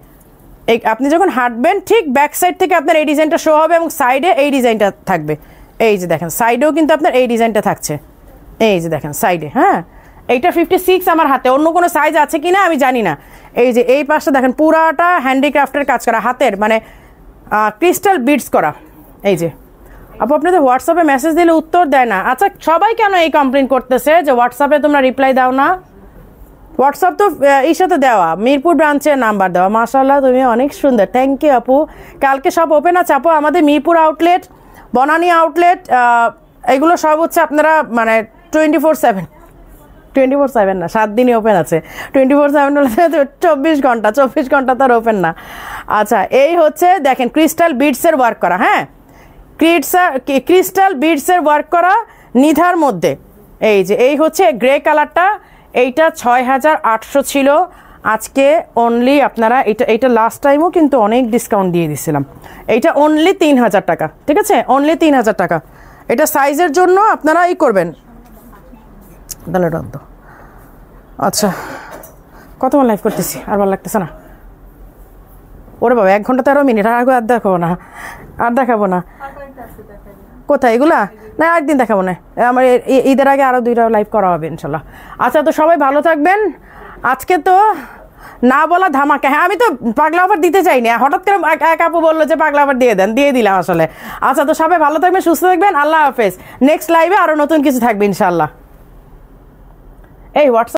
Speaker 1: এই আপনি যখন হাঁটবেন ঠিক ব্যাক সাইড থেকে আপনার এই ডিজাইনটা শো হবে এবং সাইডে এই ডিজাইনটা থাকবে। এই যে দেখেন সাইডেও কিন্তু আপনার এই ডিজাইনটা থাকছে, এই যে দেখেন সাইডে, হ্যাঁ। এইটা 56 আমার হাতে, অন্য কোনো সাইজ আছে কিনা আমি জানি না। এই যে এই পাশটা দেখেন পুরাটা হ্যান্ডিক্রাফটের কাজ করা, হাতের মানে ক্রিস্টাল বিডস করা। এই যে আপু আপনাদের হোয়াটসঅ্যাপে মেসেজ দিলে উত্তর দেয় না। আচ্ছা, সবাই কেন এই কমপ্লেন করতেছে যে হোয়াটসঅ্যাপে তোমরা রিপ্লাই দাও না? হোয়াটসঅ্যাপ তো এই সাথে দেওয়া, মিরপুর ব্রাঞ্চের নাম্বার দেওয়া। মাশাআল্লাহ তুমি অনেক সুন্দর, থ্যাংক ইউ আপু। কালকে সব ওপেন আছে আপু, আমাদের মিরপুর আউটলেট, বনানী আউটলেট, এগুলো সব হচ্ছে আপনারা মানে 24/7, 24/7 না, 7 দিনই ওপেন আছে। 24/7 হলে 24 ঘন্টা, 24 ঘন্টা তার ওপেন না। আচ্ছা, এই হচ্ছে দেখেন ক্রিস্টাল বিডসের ওয়ার্ক করা, হ্যাঁ ক্রিস্টাল বিডসের ওয়ার্ক করা নিধার মধ্যে। এই যে এই হচ্ছে গ্রে কালারটা, এইটা 6800 ছিল, আজকে অনলি আপনারা এইটা লাস্ট টাইমও কিন্তু অনেক ডিসকাউন্ট দিয়ে দিছিলাম, এইটা অনলি 3000 টাকা, ঠিক আছে, অনলি 3000 টাকা। এটা সাইজের জন্য আপনারা ই করবেন তাহলে। আচ্ছা, কতক্ষণ লাইভ করতেছি, আর ভালো লাগতেছে না। ওরে বাবা, 1 ঘন্টা 13 মিনিট, আর দেখাবো না, আর দেখাবো না। কোথায় এগুলা? না, একদিন দেখাবো না, আমার ঈদের আগে আরও 2টা লাইভ করা হবে ইনশাল্লাহ। আচ্ছা, তো সবাই ভালো থাকবেন। আজকে তো না বলা ধামাকা, হ্যাঁ আমি তো পাগলা অফার দিতে চাইনি, হঠাৎ করে এক আপু বললো যে পাগলা অফার দিয়ে দেন, দিয়ে দিলাম আসলে। আচ্ছা, তো সবাই ভালো থাকবেন, সুস্থ থাকবেন, আল্লাহ হাফেজ। নেক্সট লাইভে আরও নতুন কিছু থাকবে ইনশাল্লাহ। এই হোয়াটসঅ্যাপ